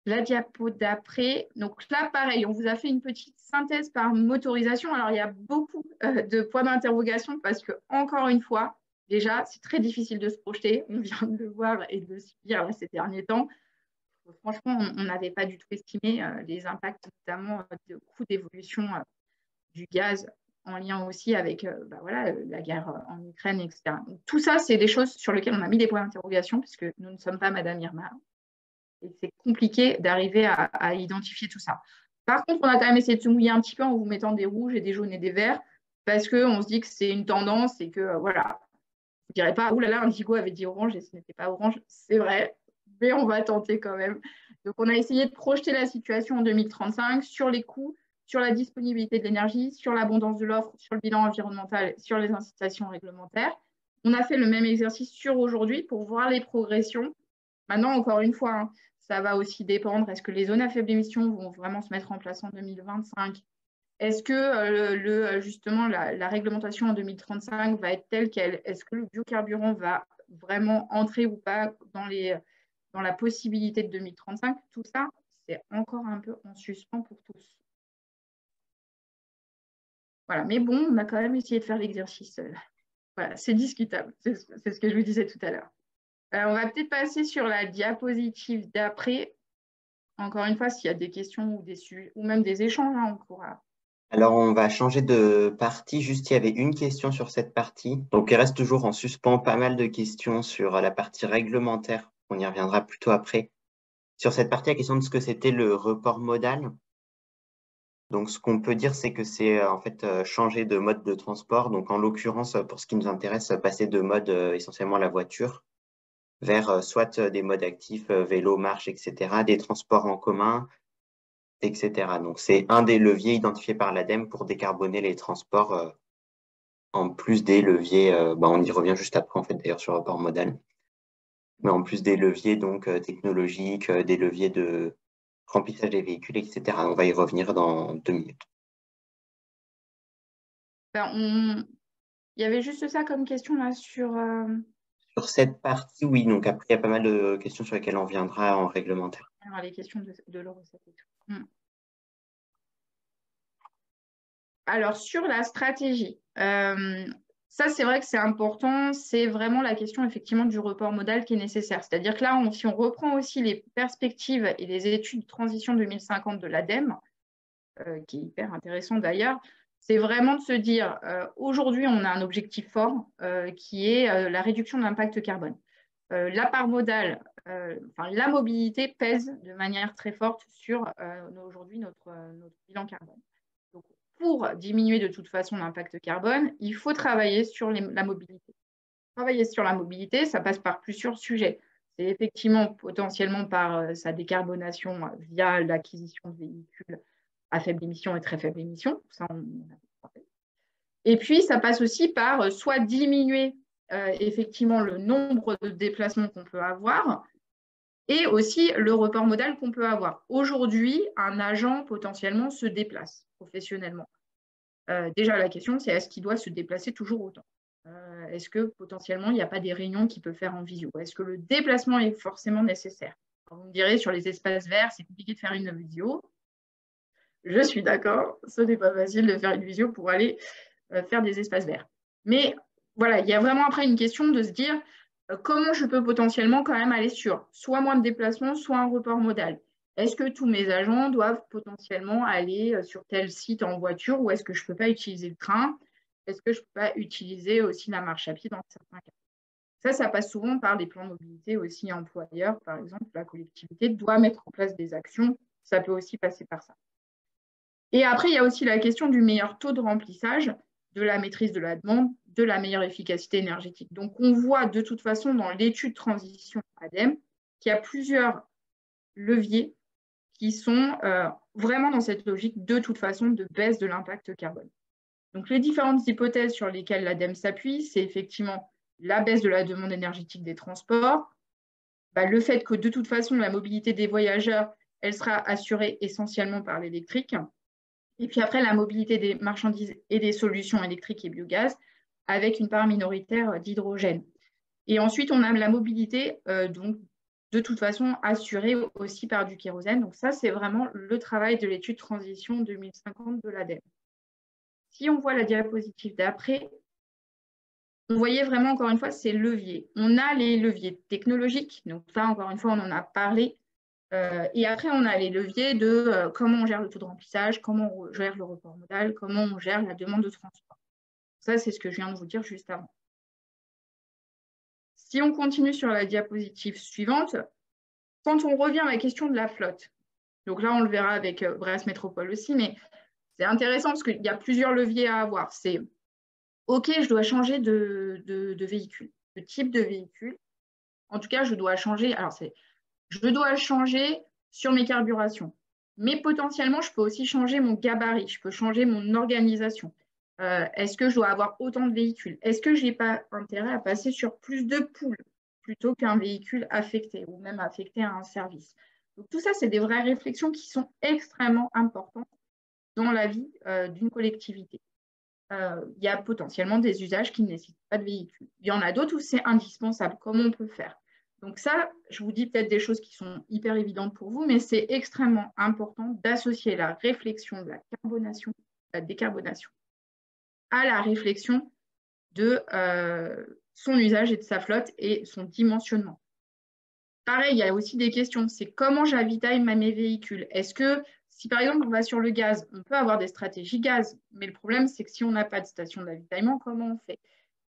La diapo d'après, donc là, pareil, on vous a fait une petite synthèse par motorisation. Alors, il y a beaucoup de points d'interrogation parce que, encore une fois, déjà, c'est très difficile de se projeter. On vient de le voir et de le subir ces derniers temps. Franchement, on n'avait pas du tout estimé les impacts, notamment de coûts d'évolution du gaz en lien aussi avec la guerre en Ukraine, etc. Donc, tout ça, c'est des choses sur lesquelles on a mis des points d'interrogation puisque nous ne sommes pas Madame Irma. Et c'est compliqué d'arriver à identifier tout ça. Par contre, on a quand même essayé de se mouiller un petit peu en vous mettant des rouges et des jaunes et des verts parce qu'on se dit que c'est une tendance et que, voilà, je ne dirais pas, oulala, Indigo avait dit orange et ce n'était pas orange. C'est vrai, mais on va tenter quand même. Donc, on a essayé de projeter la situation en 2035 sur les coûts, sur la disponibilité de l'énergie, sur l'abondance de l'offre, sur le bilan environnemental, sur les incitations réglementaires. On a fait le même exercice sur aujourd'hui pour voir les progressions. Maintenant, encore une fois, hein, ça va aussi dépendre. Est-ce que les zones à faible émission vont vraiment se mettre en place en 2025? Est-ce que justement la réglementation en 2035 va être telle qu'elle? Est-ce que le biocarburant va vraiment entrer ou pas dans la possibilité de 2035? Tout ça, c'est encore un peu en suspens pour tous. Voilà, mais bon, on a quand même essayé de faire l'exercice. Voilà, c'est discutable, c'est ce que je vous disais tout à l'heure. On va peut-être passer sur la diapositive d'après. Encore une fois, s'il y a des questions ou même des échanges, hein, on pourra. Alors, on va changer de partie. Juste, il y avait une question sur cette partie. Donc, il reste toujours en suspens pas mal de questions sur la partie réglementaire. On y reviendra plutôt après. Sur cette partie, la question de ce que c'était le report modal. Donc, ce qu'on peut dire, c'est que c'est en fait changer de mode de transport. Donc, en l'occurrence, pour ce qui nous intéresse, passer de mode essentiellement la voiture vers soit des modes actifs, vélo, marche, etc., des transports en commun, etc. Donc, c'est un des leviers identifiés par l'ADEME pour décarboner les transports, en plus des leviers, on y revient juste après, en fait, d'ailleurs, sur le report modal, mais en plus des leviers donc technologiques, des leviers de remplissage des véhicules, etc. On va y revenir dans 2 minutes. Il y avait juste ça comme question là sur… Sur cette partie, oui. Donc après, il y a pas mal de questions sur lesquelles on viendra en réglementaire. Alors, les questions de l'euro, ça fait tout. Alors, sur la stratégie, ça, c'est vrai que c'est important. C'est vraiment la question, effectivement, du report modal qui est nécessaire. C'est-à-dire que là, si on reprend aussi les perspectives et les études de transition 2050 de l'ADEME, qui est hyper intéressant d'ailleurs, c'est vraiment de se dire, aujourd'hui, on a un objectif fort qui est la réduction de l'impact carbone. La part modale, la mobilité pèse de manière très forte sur aujourd'hui notre bilan carbone. Donc, pour diminuer de toute façon l'impact carbone, il faut travailler sur la mobilité. Travailler sur la mobilité, ça passe par plusieurs sujets. C'est effectivement potentiellement par sa décarbonation via l'acquisition de véhicules à faible émission et très faible émission. Ça, et puis, ça passe aussi par soit diminuer effectivement le nombre de déplacements qu'on peut avoir et aussi le report modal qu'on peut avoir. Aujourd'hui, un agent potentiellement se déplace professionnellement. Déjà, la question, c'est est-ce qu'il doit se déplacer toujours autant? Est-ce que potentiellement, il n'y a pas des réunions qu'il peut faire en visio? Est-ce que le déplacement est forcément nécessaire? Alors, vous me direz, sur les espaces verts, c'est compliqué de faire une visio. Je suis d'accord, ce n'est pas facile de faire une visio pour aller faire des espaces verts. Mais voilà, il y a vraiment après une question de se dire comment je peux potentiellement quand même aller sur soit moins de déplacements, soit un report modal. Est-ce que tous mes agents doivent potentiellement aller sur tel site en voiture ou est-ce que je ne peux pas utiliser le train? Est-ce que je ne peux pas utiliser aussi la marche à pied dans certains cas? Ça passe souvent par des plans de mobilité aussi employeurs. Par exemple, la collectivité doit mettre en place des actions. Ça peut aussi passer par ça. Et après, il y a aussi la question du meilleur taux de remplissage, de la maîtrise de la demande, de la meilleure efficacité énergétique. Donc, on voit de toute façon dans l'étude transition ADEME qu'il y a plusieurs leviers qui sont vraiment dans cette logique de toute façon de baisse de l'impact carbone. Donc, les différentes hypothèses sur lesquelles l'ADEME s'appuie, c'est effectivement la baisse de la demande énergétique des transports, le fait que de toute façon, la mobilité des voyageurs, elle sera assurée essentiellement par l'électrique. Et puis après, la mobilité des marchandises et des solutions électriques et biogaz avec une part minoritaire d'hydrogène. Et ensuite, on a la mobilité, donc de toute façon assurée aussi par du kérosène. Donc ça, c'est vraiment le travail de l'étude transition 2050 de l'ADEME. Si on voit la diapositive d'après, on voyait vraiment, encore une fois, ces leviers. On a les leviers technologiques. Donc ça, encore une fois, on en a parlé. Et après, on a les leviers de comment on gère le taux de remplissage, comment on gère le report modal, comment on gère la demande de transport. Ça, c'est ce que je viens de vous dire juste avant. Si on continue sur la diapositive suivante, quand on revient à la question de la flotte, donc là, on le verra avec Brest Métropole aussi, mais c'est intéressant parce qu'il y a plusieurs leviers à avoir. C'est, OK, je dois changer de véhicule, de type de véhicule. En tout cas, je dois changer. Alors, je dois changer sur mes carburations. Mais potentiellement, je peux aussi changer mon gabarit, je peux changer mon organisation. Est-ce que je dois avoir autant de véhicules? Est-ce que je n'ai pas intérêt à passer sur plus de poules plutôt qu'un véhicule affecté ou même affecté à un service? Donc, tout ça, c'est des vraies réflexions qui sont extrêmement importantes dans la vie d'une collectivité. Il y a potentiellement des usages qui ne nécessitent pas de véhicule. Il y en a d'autres où c'est indispensable. Comment on peut faire? Donc ça, je vous dis peut-être des choses qui sont hyper évidentes pour vous, mais c'est extrêmement important d'associer la réflexion de la carbonation, la décarbonation, à la réflexion de son usage et de sa flotte et son dimensionnement. Pareil, il y a aussi des questions. C'est comment j'avitaille mes véhicules? Est-ce que si par exemple on va sur le gaz, on peut avoir des stratégies gaz, mais le problème c'est que si on n'a pas de station d'avitaillement, comment on fait?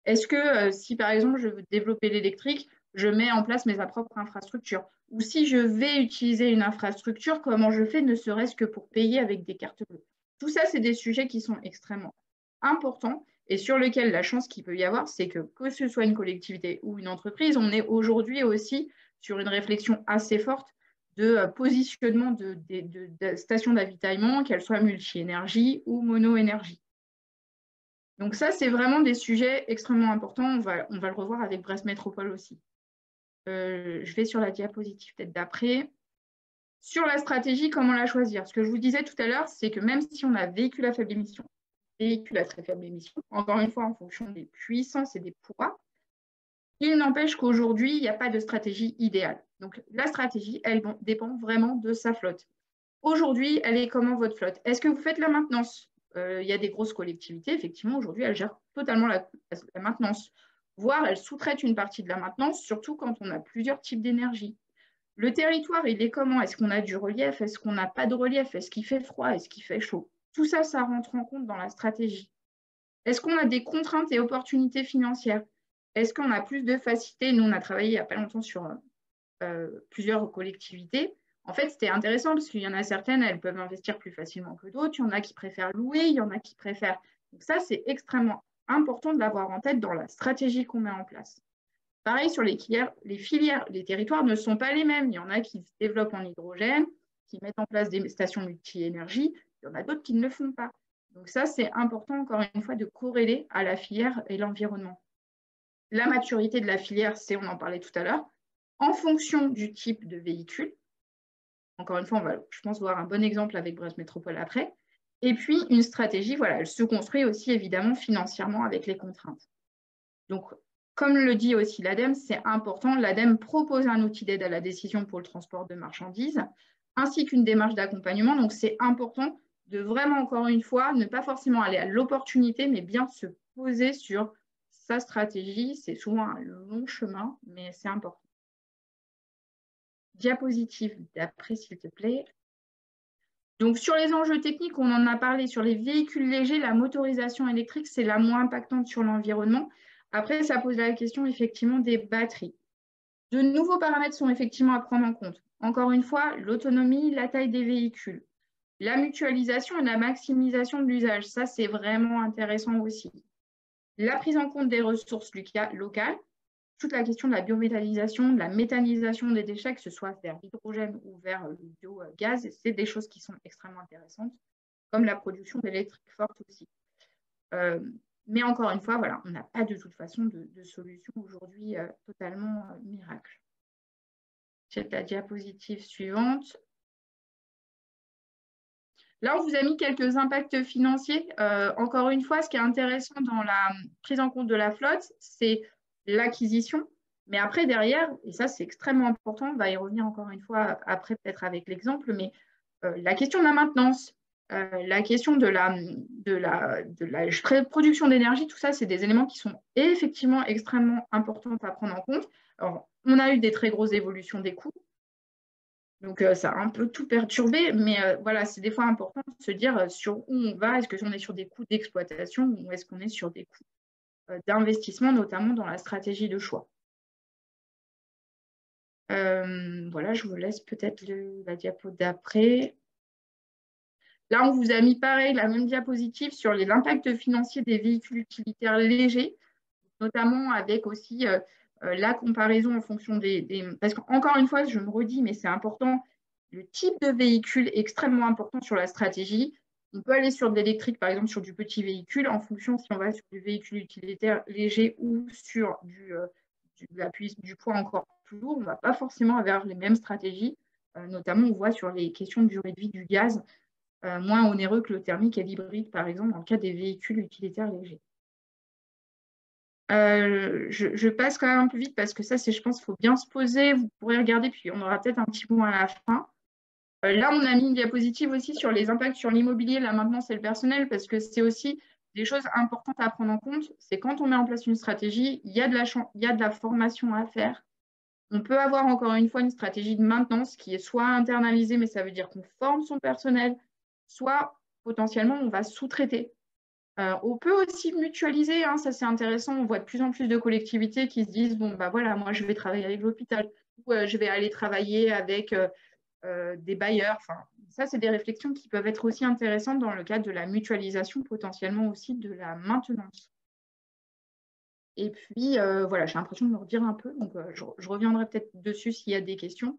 Est-ce que si par exemple je veux développer l'électrique, je mets en place mes propres infrastructures? Ou si je vais utiliser une infrastructure, comment je fais ne serait-ce que pour payer avec des cartes bleues? Tout ça, c'est des sujets qui sont extrêmement importants et sur lesquels la chance qu'il peut y avoir, c'est que ce soit une collectivité ou une entreprise, on est aujourd'hui aussi sur une réflexion assez forte de positionnement de stations d'avitaillement, qu'elles soient multi-énergie ou mono-énergie. Donc ça, c'est vraiment des sujets extrêmement importants. On va le revoir avec Brest Métropole aussi. Je vais sur la diapositive peut-être d'après. Sur la stratégie, comment la choisir? Ce que je vous disais tout à l'heure, c'est que même si on a véhicule à faible émission, véhicules à très faible émission, encore une fois en fonction des puissances et des poids. Il n'empêche qu'aujourd'hui, il n'y a pas de stratégie idéale. Donc la stratégie, elle dépend vraiment de sa flotte. Aujourd'hui, elle est comment votre flotte? Est-ce que vous faites la maintenance? Il y a des grosses collectivités, effectivement, aujourd'hui, elles gèrent totalement la maintenance, voire elles sous-traitent une partie de la maintenance, surtout quand on a plusieurs types d'énergie. Le territoire, il est comment? Est-ce qu'on a du relief? Est-ce qu'on n'a pas de relief? Est-ce qu'il fait froid? Est-ce qu'il fait chaud? Tout ça, ça rentre en compte dans la stratégie. Est-ce qu'on a des contraintes et opportunités financières? Est-ce qu'on a plus de facilité? Nous, on a travaillé il n'y a pas longtemps sur plusieurs collectivités. En fait, c'était intéressant parce qu'il y en a certaines, elles peuvent investir plus facilement que d'autres. Il y en a qui préfèrent louer, il y en a qui préfèrent. Donc ça, c'est extrêmement important de l'avoir en tête dans la stratégie qu'on met en place. Pareil sur les filières, les territoires ne sont pas les mêmes. Il y en a qui se développent en hydrogène, qui mettent en place des stations multi-énergie. Il y en a d'autres qui ne le font pas. Donc ça, c'est important, encore une fois, de corréler à la filière et l'environnement. La maturité de la filière, c'est, on en parlait tout à l'heure, en fonction du type de véhicule. Encore une fois, on va, je pense, voir un bon exemple avec Brest Métropole après. Et puis, une stratégie, voilà, elle se construit aussi évidemment financièrement avec les contraintes. Donc, comme le dit aussi l'ADEME, c'est important. L'ADEME propose un outil d'aide à la décision pour le transport de marchandises, ainsi qu'une démarche d'accompagnement. Donc, c'est important de vraiment, encore une fois, ne pas forcément aller à l'opportunité, mais bien se poser sur sa stratégie. C'est souvent un long chemin, mais c'est important. Diapositive d'après, s'il te plaît. Donc, sur les enjeux techniques, on en a parlé. Sur les véhicules légers, la motorisation électrique, c'est la moins impactante sur l'environnement. Après, ça pose la question effectivement des batteries. De nouveaux paramètres sont effectivement à prendre en compte. Encore une fois, l'autonomie, la taille des véhicules, la mutualisation et la maximisation de l'usage. Ça, c'est vraiment intéressant aussi. La prise en compte des ressources locales, toute la question de la biométhanisation, de la méthanisation des déchets, que ce soit vers l'hydrogène ou vers le biogaz, c'est des choses qui sont extrêmement intéressantes, comme la production d'électrique forte aussi. Mais encore une fois, voilà, on n'a pas de toute façon de solution aujourd'hui totalement miracle. C'est la diapositive suivante. Là, on vous a mis quelques impacts financiers. Encore une fois, ce qui est intéressant dans la prise en compte de la flotte, c'est l'acquisition. Mais après, derrière, et ça, c'est extrêmement important, on va y revenir encore une fois après, peut-être avec l'exemple, mais la question de la maintenance, la question de la production d'énergie, tout ça, c'est des éléments qui sont effectivement extrêmement importants à prendre en compte. Alors, on a eu des très grosses évolutions des coûts. Donc, ça a un peu tout perturbé, mais voilà, c'est des fois important de se dire sur où on va. Est-ce qu'on est sur des coûts d'exploitation ou est-ce qu'on est sur des coûts d'investissement, notamment dans la stratégie de choix. Voilà, je vous laisse peut-être la diapo d'après. Là, on vous a mis pareil, la même diapositive sur l'impact financier des véhicules utilitaires légers, notamment avec aussi la comparaison en fonction Parce qu'encore une fois, je me redis, mais c'est important, le type de véhicule est extrêmement important sur la stratégie. On peut aller sur de l'électrique, par exemple, sur du petit véhicule, en fonction si on va sur du véhicule utilitaire léger ou sur du poids encore plus lourd. On ne va pas forcément avoir les mêmes stratégies. Notamment, on voit sur les questions de durée de vie du gaz, moins onéreux que le thermique et l'hybride, par exemple, dans le cas des véhicules utilitaires légers. Je passe quand même un peu vite parce que ça, je pense qu'il faut bien se poser. Vous pourrez regarder, puis on aura peut-être un petit point à la fin. Là, on a mis une diapositive aussi sur les impacts sur l'immobilier, la maintenance et le personnel, parce que c'est aussi des choses importantes à prendre en compte. C'est quand on met en place une stratégie, il y a de la formation à faire. On peut avoir encore une fois une stratégie de maintenance qui est soit internalisée, mais ça veut dire qu'on forme son personnel, soit potentiellement on va sous-traiter. On peut aussi mutualiser, hein, ça c'est intéressant, on voit de plus en plus de collectivités qui se disent, bon, bah voilà, moi je vais travailler avec l'hôpital, ou je vais aller travailler avec des bailleurs. Enfin, ça c'est des réflexions qui peuvent être aussi intéressantes dans le cadre de la mutualisation, potentiellement aussi de la maintenance. Et puis, voilà, j'ai l'impression de me redire un peu, donc je reviendrai peut-être dessus s'il y a des questions.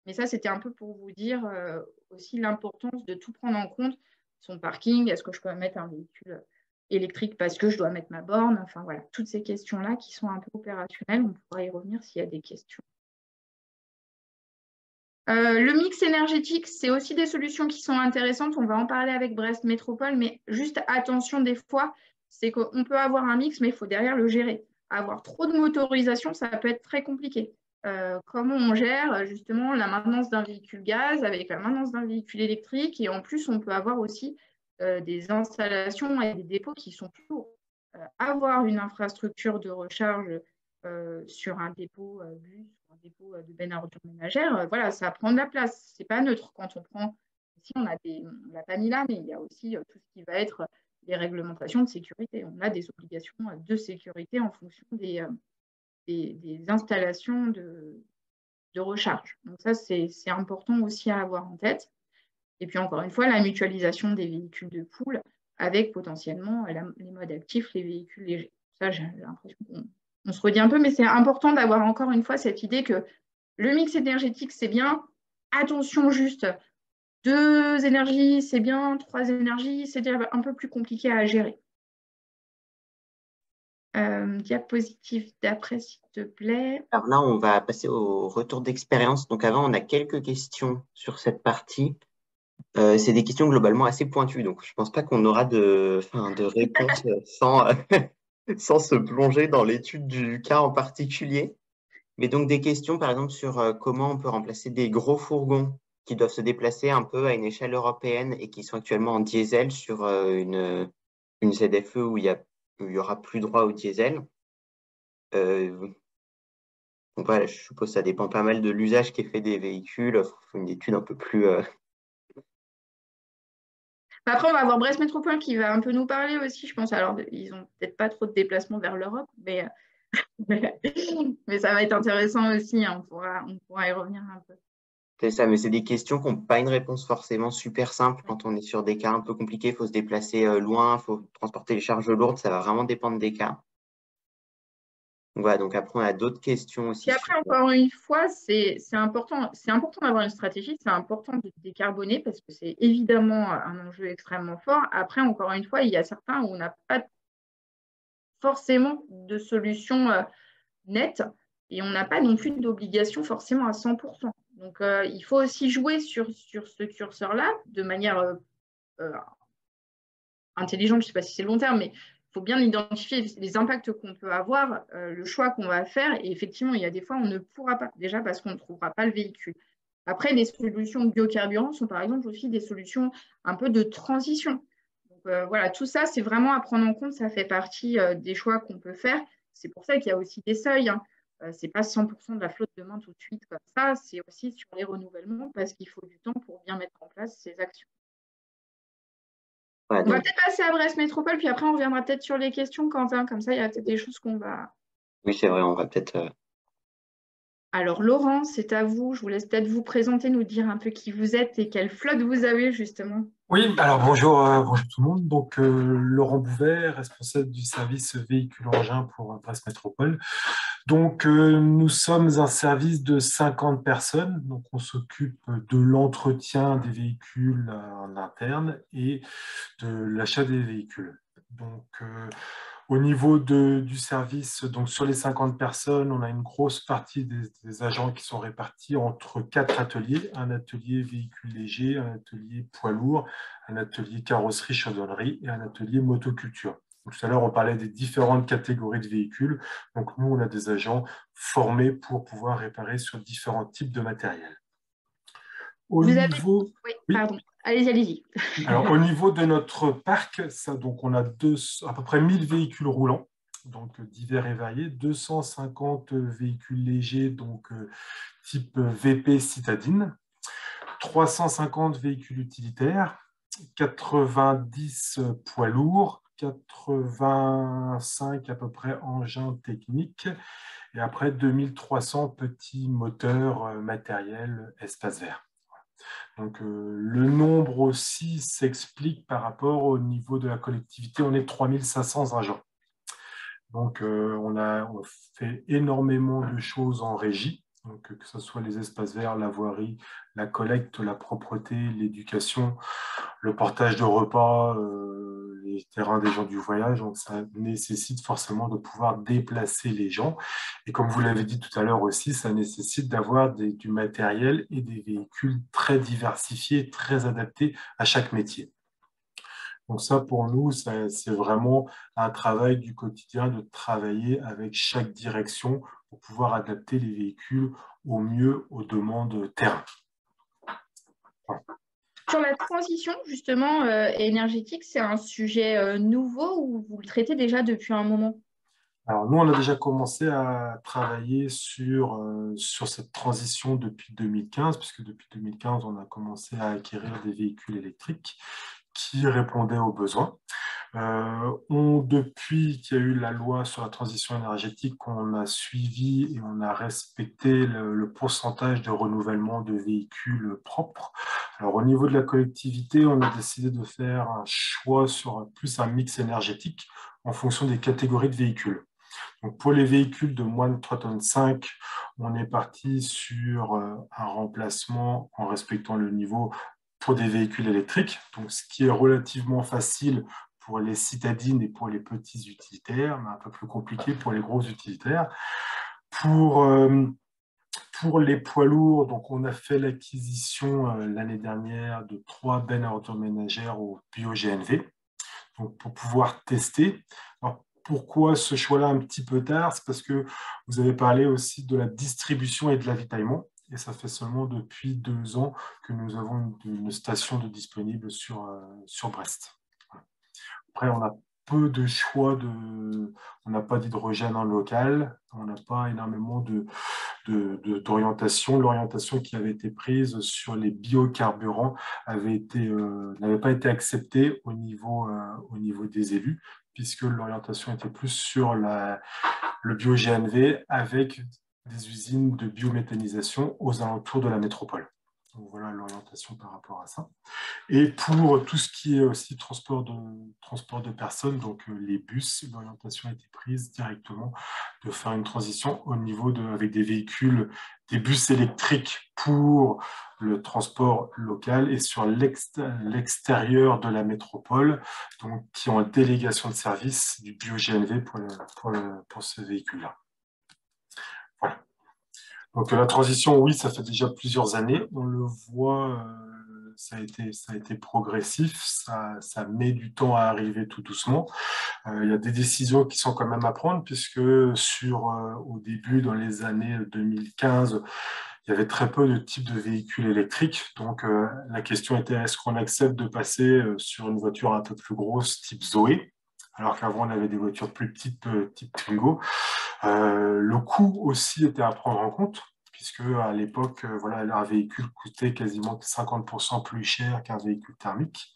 Mais ça, c'était un peu pour vous dire aussi l'importance de tout prendre en compte. Son parking, est-ce que je peux mettre un véhicule électrique parce que je dois mettre ma borne? Enfin, voilà, toutes ces questions-là qui sont un peu opérationnelles. On pourra y revenir s'il y a des questions. Le mix énergétique, c'est aussi des solutions qui sont intéressantes. On va en parler avec Brest Métropole, mais juste attention des fois, c'est qu'on peut avoir un mix, mais il faut derrière le gérer. Avoir trop de motorisation, ça peut être très compliqué. Comment on gère justement la maintenance d'un véhicule gaz avec la maintenance d'un véhicule électrique, et en plus, on peut avoir aussi des installations et des dépôts qui sont plus lourds. Avoir une infrastructure de recharge sur un dépôt bus, un dépôt de benne à ordures ménagères, voilà, ça prend de la place. C'est pas neutre quand on prend. Ici, on l'a pas mis là, mais il y a aussi tout ce qui va être les réglementations de sécurité. On a des obligations de sécurité en fonction des installations de recharge. Donc ça, c'est important aussi à avoir en tête. Et puis encore une fois, la mutualisation des véhicules de pool avec potentiellement les modes actifs, les véhicules légers. Ça, j'ai l'impression qu'on se redit un peu, mais c'est important d'avoir encore une fois cette idée que le mix énergétique, c'est bien. Attention juste, 2 énergies, c'est bien. 3 énergies, c'est déjà un peu plus compliqué à gérer. Diapositive d'après, s'il te plaît. Alors là, on va passer au retour d'expérience. Donc avant, on a quelques questions sur cette partie. C'est des questions globalement assez pointues, donc je ne pense pas qu'on aura de réponses sans se plonger dans l'étude du cas en particulier. Mais donc des questions, par exemple, sur comment on peut remplacer des gros fourgons qui doivent se déplacer un peu à une échelle européenne et qui sont actuellement en diesel sur une ZFE où il y aura plus droit au diesel. Donc voilà, je suppose que ça dépend pas mal de l'usage qui est fait des véhicules. Il faut une étude un peu plus... Après, on va avoir Brest Métropole qui va un peu nous parler aussi, je pense. Alors, ils n'ont peut-être pas trop de déplacements vers l'Europe, mais ça va être intéressant aussi. Hein, on pourra y revenir un peu. C'est ça, mais c'est des questions qui n'ont pas une réponse forcément super simple. Quand on est sur des cas un peu compliqués, il faut se déplacer loin, il faut transporter les charges lourdes, ça va vraiment dépendre des cas. Donc voilà, donc après, on a d'autres questions aussi. Et après, encore une fois, c'est important d'avoir une stratégie, c'est important de décarboner parce que c'est évidemment un enjeu extrêmement fort. Après, encore une fois, il y a certains où on n'a pas forcément de solution nette et on n'a pas non plus d'obligation forcément à 100%. Donc, il faut aussi jouer sur ce curseur-là de manière intelligente, je ne sais pas si c'est le long terme, mais il faut bien identifier les impacts qu'on peut avoir, le choix qu'on va faire. Et effectivement, il y a des fois, on ne pourra pas, déjà parce qu'on ne trouvera pas le véhicule. Après, les solutions biocarburants sont par exemple aussi des solutions un peu de transition. Donc, voilà, tout ça, c'est vraiment à prendre en compte. Ça fait partie des choix qu'on peut faire. C'est pour ça qu'il y a aussi des seuils. Hein. Ce n'est pas 100% de la flotte demain tout de suite comme ça. C'est aussi sur les renouvellements parce qu'il faut du temps pour bien mettre en place ces actions. Voilà, On va peut-être passer à Brest Métropole, puis après on reviendra peut-être sur les questions, Quentin. Comme ça, il y a peut-être des choses qu'on va. Oui, c'est vrai, on va peut-être... Alors, Laurent, c'est à vous. Je vous laisse peut-être vous présenter, nous dire un peu qui vous êtes et quelle flotte vous avez, justement. Oui, alors bonjour, bonjour tout le monde. Donc, Laurent Bouvet, responsable du service véhicule engin pour Brest Métropole. Donc, nous sommes un service de 50 personnes. Donc, on s'occupe de l'entretien des véhicules en interne et de l'achat des véhicules. Donc, au niveau du service, donc sur les 50 personnes, on a une grosse partie des agents qui sont répartis entre 4 ateliers. Un atelier véhicule léger, un atelier poids lourd, un atelier carrosserie chaudronnerie et un atelier motoculture. Donc, tout à l'heure, on parlait des différentes catégories de véhicules. Donc, nous, on a des agents formés pour pouvoir réparer sur différents types de matériel. Oui, pardon. Allez-y. Alors, au niveau de notre parc, donc on a à peu près 1000 véhicules roulants, donc divers et variés, 250 véhicules légers, donc type VP citadine, 350 véhicules utilitaires, 90 poids lourds, 85 à peu près engins techniques, et après 2300 petits moteurs matériels espace vert. Donc, le nombre aussi s'explique par rapport au niveau de la collectivité. On est 3500 agents. Donc, on fait énormément de choses en régie, donc, que ce soit les espaces verts, la voirie, la collecte, la propreté, l'éducation. le portage de repas, les terrains des gens du voyage. Donc, ça nécessite forcément de pouvoir déplacer les gens. Et comme vous l'avez dit tout à l'heure aussi, ça nécessite d'avoir du matériel et des véhicules très diversifiés, très adaptés à chaque métier. Donc ça, pour nous, c'est vraiment un travail du quotidien de travailler avec chaque direction pour pouvoir adapter les véhicules au mieux aux demandes terrain. Sur la transition, justement, énergétique, c'est un sujet nouveau ou vous le traitez déjà depuis un moment? Alors nous, on a déjà commencé à travailler sur cette transition depuis 2015, puisque depuis 2015, on a commencé à acquérir des véhicules électriques qui répondaient aux besoins. Depuis qu'il y a eu la loi sur la transition énergétique, on a suivi et on a respecté le pourcentage de renouvellement de véhicules propres. Alors, au niveau de la collectivité, on a décidé de faire un choix sur plus un mix énergétique en fonction des catégories de véhicules. Donc, pour les véhicules de moins de 3,5 tonnes, on est parti sur un remplacement en respectant le niveau pour des véhicules électriques, donc ce qui est relativement facile pour les citadines et pour les petits utilitaires, mais un peu plus compliqué pour les gros utilitaires. Pour les poids lourds, donc on a fait l'acquisition l'année dernière de 3 bennes à ordures ménagères au bio-GNV, donc pour pouvoir tester. Alors, pourquoi ce choix-là un petit peu tard? C'est parce que vous avez parlé aussi de la distribution et de l'avitaillement. Et ça fait seulement depuis 2 ans que nous avons une station de disponible sur Brest. Après, on a peu de choix, on n'a pas d'hydrogène en local, on n'a pas énormément d'orientation. L'orientation qui avait été prise sur les biocarburants n'avait pas été acceptée au niveau des élus, puisque l'orientation était plus sur le bio-GNV avec des usines de biométhanisation aux alentours de la métropole. Donc voilà l'orientation par rapport à ça. Et pour tout ce qui est aussi transport de personnes, donc les bus, l'orientation a été prise directement de faire une transition au niveau avec des véhicules, des bus électriques pour le transport local et sur l'extérieur de la métropole, donc qui ont une délégation de service du bio-GNV pour ce véhicule-là. Voilà. Donc la transition, oui, ça fait déjà plusieurs années. On le voit, ça a été progressif, ça met du temps à arriver tout doucement. Il y a des décisions qui sont quand même à prendre, puisque au début, dans les années 2015, il y avait très peu de types de véhicules électriques. Donc la question était, est-ce qu'on accepte de passer sur une voiture un peu plus grosse, type Zoé, alors qu'avant on avait des voitures plus petites, type Twingo. Le coût aussi était à prendre en compte, puisque à l'époque, un véhicule coûtait quasiment 50% plus cher qu'un véhicule thermique.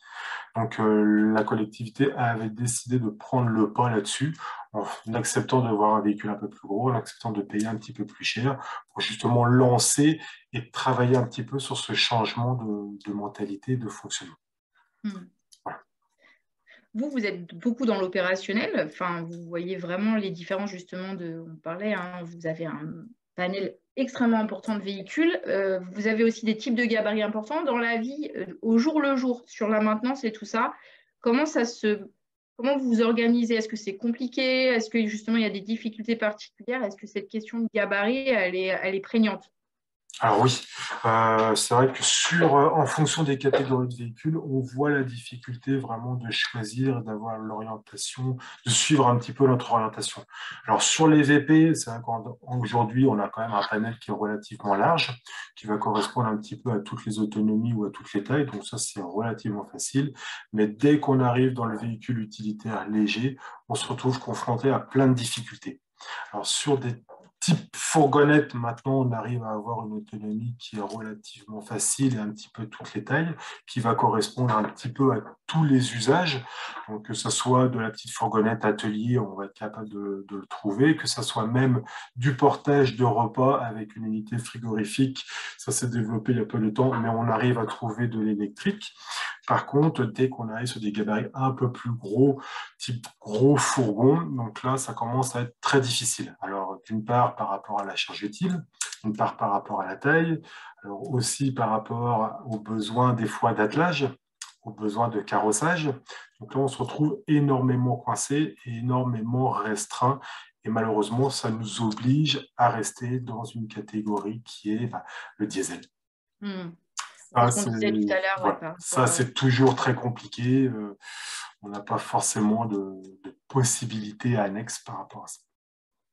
Donc la collectivité avait décidé de prendre le pas là-dessus, en acceptant d'avoir un véhicule un peu plus gros, en acceptant de payer un petit peu plus cher, pour justement lancer et travailler un petit peu sur ce changement de mentalité, de fonctionnement. Voilà. Vous êtes beaucoup dans l'opérationnel, enfin, vous voyez vraiment les différences justement on parlait, hein, vous avez un panel extrêmement important de véhicules, vous avez aussi des types de gabarits importants dans la vie au jour le jour, sur la maintenance et tout ça. Comment vous vous organisez? Est-ce que c'est compliqué? Est-ce que justement il y a des difficultés particulières? Est-ce que cette question de gabarit, elle est prégnante? Alors oui, c'est vrai que en fonction des catégories de véhicules, on voit la difficulté vraiment de choisir, d'avoir l'orientation, de suivre un petit peu notre orientation. Alors sur les VP, c'est vrai qu'aujourd'hui, on a quand même un panel qui est relativement large, qui va correspondre un petit peu à toutes les autonomies ou à toutes les tailles, donc ça c'est relativement facile. Mais dès qu'on arrive dans le véhicule utilitaire léger, on se retrouve confronté à plein de difficultés. Alors sur des type fourgonnette, maintenant, on arrive à avoir une autonomie qui est relativement facile et un petit peu toutes les tailles, qui va correspondre un petit peu à tous les usages. Donc, que ce soit de la petite fourgonnette atelier, on va être capable de le trouver, que ce soit même du portage de repas avec une unité frigorifique. Ça s'est développé il y a peu de temps, mais on arrive à trouver de l'électrique. Par contre, dès qu'on arrive sur des gabarits un peu plus gros, type gros fourgon, donc là, ça commence à être très difficile. Alors, d'une part, par rapport à la charge utile, d'une part, par rapport à la taille, alors aussi par rapport aux besoins des fois d'attelage. aux besoins de carrossage. Donc là, on se retrouve énormément coincé et énormément restreint. Et malheureusement, ça nous oblige à rester dans une catégorie qui est le diesel. C'est ce qu'on disait tout à l'heure. Voilà. Ça, c'est toujours très compliqué. On n'a pas forcément de possibilités annexes par rapport à ça.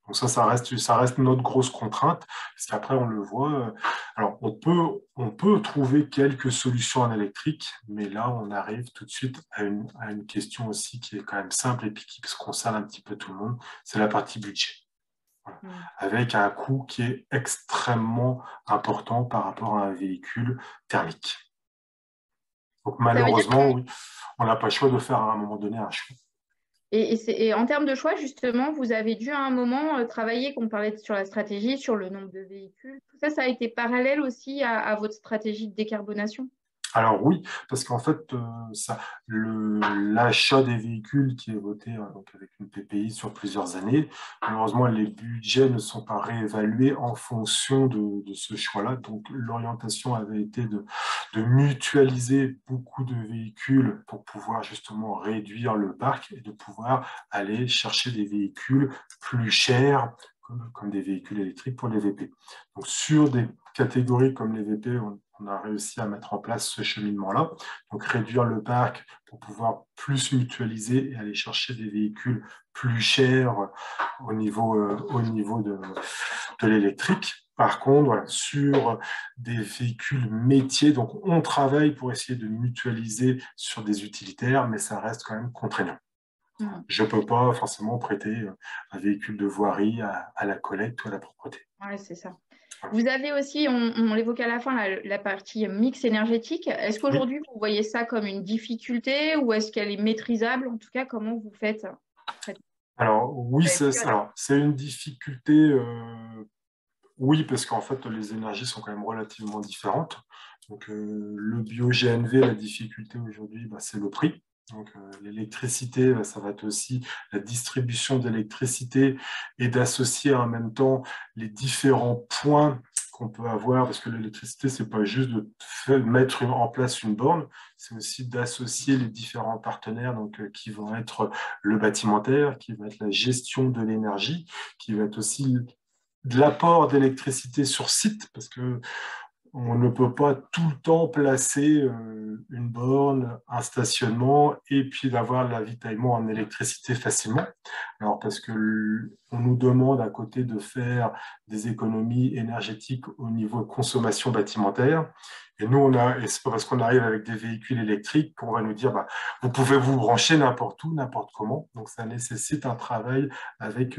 Donc ça reste notre grosse contrainte, parce qu'après, on le voit. Alors, on peut trouver quelques solutions en électrique, mais là, on arrive tout de suite à une question aussi qui est quand même simple et puis qui concerne un petit peu tout le monde, c'est la partie budget. Voilà. Avec un coût qui est extrêmement important par rapport à un véhicule thermique. Donc malheureusement, oui, on n'a pas le choix de faire à un moment donné un choix. Et en termes de choix, justement, vous avez dû à un moment travailler, qu'on parlait sur la stratégie, sur le nombre de véhicules. Tout ça, ça a été parallèle aussi à votre stratégie de décarbonation? Alors oui, parce qu'en fait, l'achat des véhicules qui est voté donc avec une PPI sur plusieurs années, malheureusement, les budgets ne sont pas réévalués en fonction de ce choix-là. Donc l'orientation avait été de mutualiser beaucoup de véhicules pour pouvoir justement réduire le parc et de pouvoir aller chercher des véhicules plus chers, comme des véhicules électriques pour les VP. Donc sur des catégories comme les VP, on a réussi à mettre en place ce cheminement-là, donc réduire le parc pour pouvoir plus mutualiser et aller chercher des véhicules plus chers au niveau de l'électrique. Par contre, voilà, sur des véhicules métiers, donc on travaille pour essayer de mutualiser sur des utilitaires, mais ça reste quand même contraignant. Je ne peux pas forcément prêter un véhicule de voirie à la collecte ou à la propreté. Oui, c'est ça. Vous avez aussi, on l'évoquait à la fin, la partie mix énergétique. Est-ce qu'aujourd'hui, vous voyez ça comme une difficulté ou est-ce qu'elle est maîtrisable? En tout cas, comment vous faites? Alors oui, c'est une difficulté. Oui, parce qu'en fait, les énergies sont quand même relativement différentes. Donc le bio-GNV, la difficulté aujourd'hui, c'est le prix. Donc l'électricité, ça va être aussi la distribution d'électricité et d'associer en même temps les différents points qu'on peut avoir, parce que l'électricité, c'est pas juste de mettre en place une borne, c'est aussi d'associer les différents partenaires, donc qui vont être le bâtimentaire, qui va être la gestion de l'énergie, qui va être aussi de l'apport d'électricité sur site, parce que on ne peut pas tout le temps placer une borne, un stationnement et puis d'avoir l'avitaillement en électricité facilement. Alors parce que on nous demande à côté de faire des économies énergétiques au niveau consommation bâtimentaire. Et nous, et c'est pas parce qu'on arrive avec des véhicules électriques qu'on va nous dire, vous pouvez vous brancher n'importe où, n'importe comment. Donc ça nécessite un travail avec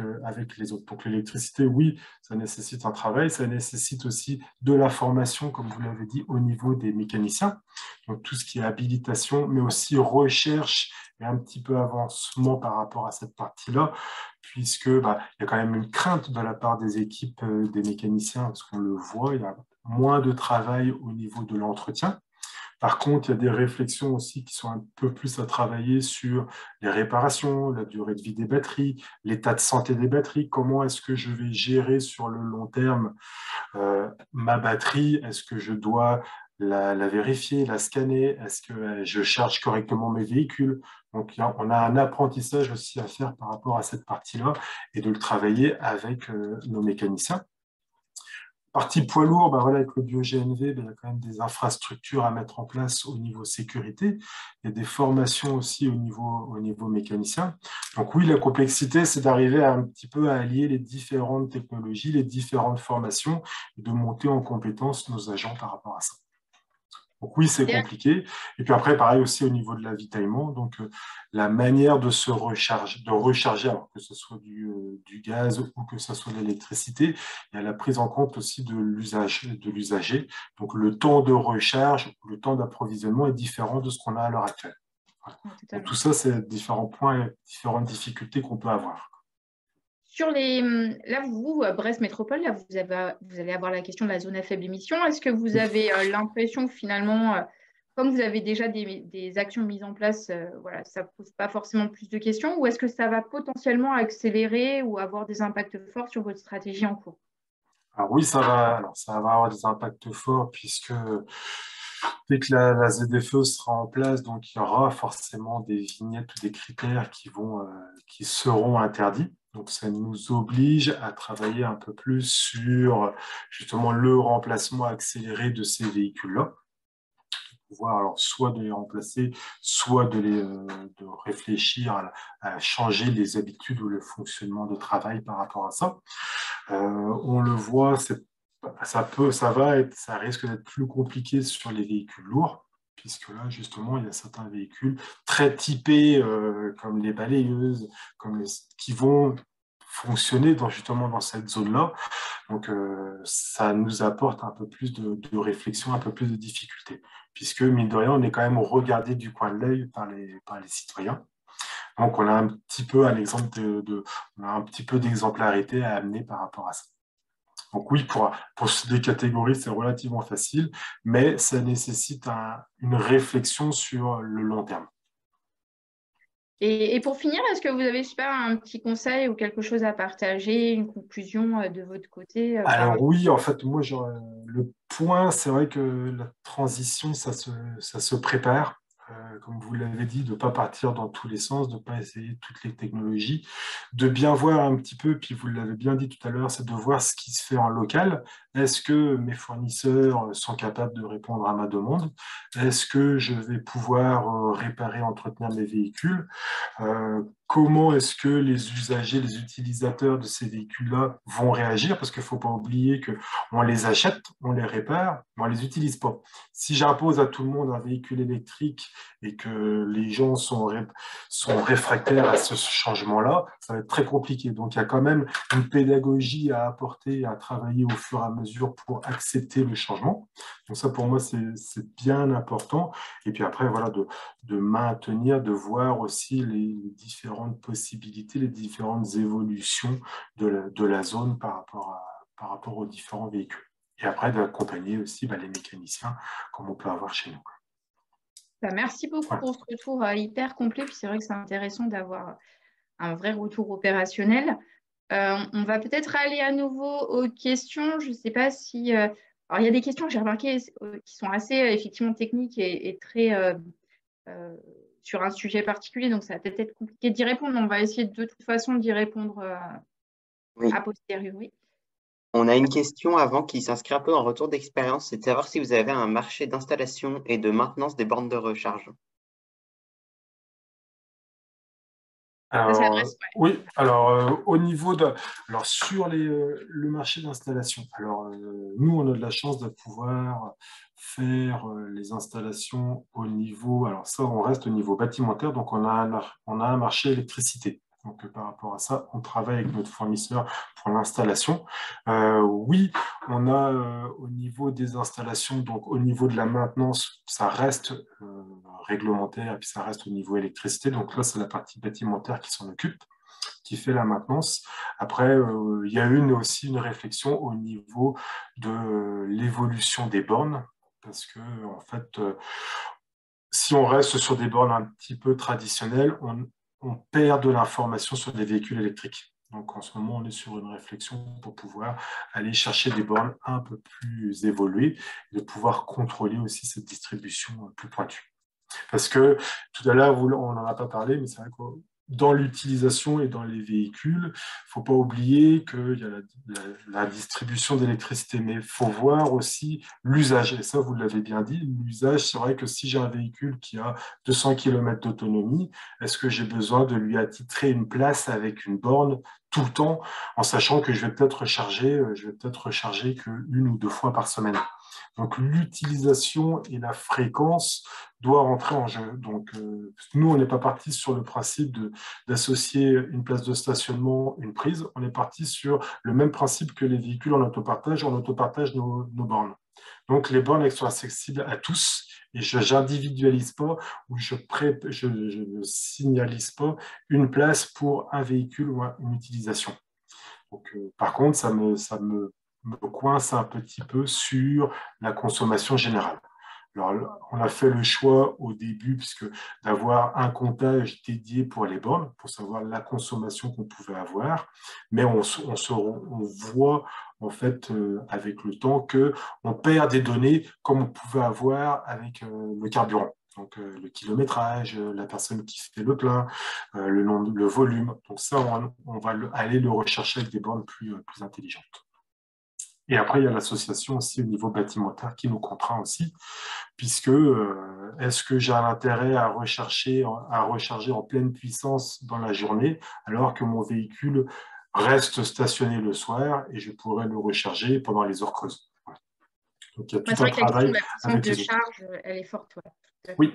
les autres. Donc l'électricité, oui, ça nécessite un travail, ça nécessite aussi de la formation, comme vous l'avez dit, au niveau des mécaniciens. Donc tout ce qui est habilitation, mais aussi recherche et un petit peu avancement par rapport à cette partie-là, puisque il y a quand même une crainte de la part des équipes des mécaniciens, parce qu'on le voit, il y a moins de travail au niveau de l'entretien. Par contre, il y a des réflexions aussi qui sont un peu plus à travailler sur les réparations, la durée de vie des batteries, l'état de santé des batteries, comment est-ce que je vais gérer sur le long terme ma batterie, est-ce que je dois la vérifier, la scanner, est-ce que je charge correctement mes véhicules? Donc, on a un apprentissage aussi à faire par rapport à cette partie-là et de le travailler avec nos mécaniciens. Partie poids lourd, avec le bio-GNV, il y a quand même des infrastructures à mettre en place au niveau sécurité. Il y a des formations aussi au niveau mécanicien. Donc oui, la complexité, c'est d'arriver un petit peu à allier les différentes technologies, les différentes formations, et de monter en compétence nos agents par rapport à ça. Donc oui, c'est compliqué. Et puis après, pareil aussi au niveau de l'avitaillement. Donc la manière de se recharger, alors que ce soit du gaz ou que ce soit l'électricité, il y a la prise en compte aussi de l'usager. Donc le temps de recharge, le temps d'approvisionnement est différent de ce qu'on a à l'heure actuelle. Voilà. Donc tout ça, c'est différents points, différentes difficultés qu'on peut avoir. Là, vous, Brest Métropole, là, vous allez avoir la question de la zone à faible émission. Est-ce que vous avez l'impression que finalement, comme vous avez déjà des actions mises en place, ça ne pose pas forcément plus de questions, ou est-ce que ça va potentiellement accélérer ou avoir des impacts forts sur votre stratégie en cours? Alors oui, ça va avoir des impacts forts puisque Dès que la ZFE sera en place, donc il y aura forcément des vignettes ou des critères qui seront interdits. Donc ça nous oblige à travailler un peu plus sur justement le remplacement accéléré de ces véhicules-là. Pouvoir alors soit de les remplacer, soit de réfléchir à changer les habitudes ou le fonctionnement de travail par rapport à ça. On le voit, ça risque d'être plus compliqué sur les véhicules lourds, puisque là, justement, il y a certains véhicules très typés, comme les balayeuses, qui vont fonctionner justement dans cette zone-là. Donc, ça nous apporte un peu plus de réflexion, un peu plus de difficulté, puisque, mine de rien, on est quand même regardé du coin de l'œil par les citoyens. Donc, on a un petit peu on a un petit peu d'exemplarité à amener par rapport à ça. Donc oui, pour des catégories, c'est relativement facile, mais ça nécessite une réflexion sur le long terme. Et pour finir, est-ce que vous avez, je sais pas, un petit conseil ou quelque chose à partager, une conclusion de votre côté Alors oui, en fait, moi, le point, c'est vrai que la transition, ça se prépare. Comme vous l'avez dit, de ne pas partir dans tous les sens, de ne pas essayer toutes les technologies, de bien voir un petit peu, puis vous l'avez bien dit tout à l'heure, c'est de voir ce qui se fait en local. Est-ce que mes fournisseurs sont capables de répondre à ma demande? Est-ce que je vais pouvoir réparer, entretenir mes véhicules? Comment est-ce que les usagers, les utilisateurs de ces véhicules-là vont réagir? Parce qu'il ne faut pas oublier qu'on les achète, on les répare, mais on ne les utilise pas. Si j'impose à tout le monde un véhicule électrique et que les gens sont réfractaires à ce changement-là, ça va être très compliqué. Donc, il y a quand même une pédagogie à apporter, à travailler au fur et à mesure pour accepter le changement. Donc ça, pour moi, c'est bien important. Et puis après, voilà, de maintenir, de voir aussi les différentes possibilités, les différentes évolutions de la zone par rapport aux différents véhicules. Et après, d'accompagner aussi les mécaniciens, comme on peut avoir chez nous. Merci beaucoup pour ce retour hyper complet. Puis c'est vrai que c'est intéressant d'avoir un vrai retour opérationnel. On va peut-être aller à nouveau aux questions. Je ne sais pas si... alors, il y a des questions que j'ai remarquées qui sont assez effectivement techniques et très sur un sujet particulier. Donc, ça va peut-être être compliqué d'y répondre, mais on va essayer de toute façon d'y répondre a posteriori. On a une question avant qui s'inscrit un peu en retour d'expérience, c'est de savoir si vous avez un marché d'installation et de maintenance des bornes de recharge. Alors, oui, alors au niveau alors sur le marché d'installation, alors nous on a de la chance de pouvoir faire les installations au niveau, alors ça on reste au niveau bâtimentaire, donc on a un marché électricité. Donc par rapport à ça, on travaille avec notre fournisseur pour l'installation. Oui, on a au niveau des installations, donc au niveau de la maintenance, ça reste réglementaire et puis ça reste au niveau électricité. Donc là, c'est la partie bâtimentaire qui s'en occupe, qui fait la maintenance. Après, il y a aussi une réflexion au niveau de l'évolution des bornes, parce que en fait, si on reste sur des bornes un petit peu traditionnelles, on perd de l'information sur des véhicules électriques. Donc en ce moment, on est sur une réflexion pour pouvoir aller chercher des bornes un peu plus évoluées et de pouvoir contrôler aussi cette distribution plus pointue. Parce que tout à l'heure, on n'en a pas parlé, mais c'est vrai que dans l'utilisation et dans les véhicules, il ne faut pas oublier qu'il y a la distribution d'électricité, mais il faut voir aussi l'usage. Et ça, vous l'avez bien dit, l'usage, c'est vrai que si j'ai un véhicule qui a 200 km d'autonomie, est-ce que j'ai besoin de lui attitrer une place avec une borne tout le temps, en sachant que je vais peut-être recharger qu'une ou deux fois par semaine. Donc l'utilisation et la fréquence doit rentrer en jeu. Donc nous, on n'est pas parti sur le principe d'associer une place de stationnement, une prise. On est parti sur le même principe que les véhicules en autopartage. On autopartage nos bornes. Donc les bornes, elles sont accessibles à tous. Et je n'individualise pas ou je ne signalise pas une place pour un véhicule ou une utilisation. Donc, par contre, ça me coince un petit peu sur la consommation générale. Alors, on a fait le choix au début puisque d'avoir un comptage dédié pour les bornes, pour savoir la consommation qu'on pouvait avoir, mais on voit en fait avec le temps qu'on perd des données comme on pouvait avoir avec le carburant. Donc le kilométrage, la personne qui fait le plein, le volume. Donc ça, on va aller le rechercher avec des bornes plus intelligentes. Et après, il y a l'association aussi au niveau bâtimentaire qui nous contraint aussi, puisque est-ce que j'ai un intérêt à recharger en pleine puissance dans la journée, alors que mon véhicule reste stationné le soir et je pourrais le recharger pendant les heures creuses. Voilà. Donc il y a tout un travail la puissance de charge, elle est forte. Ouais. Oui.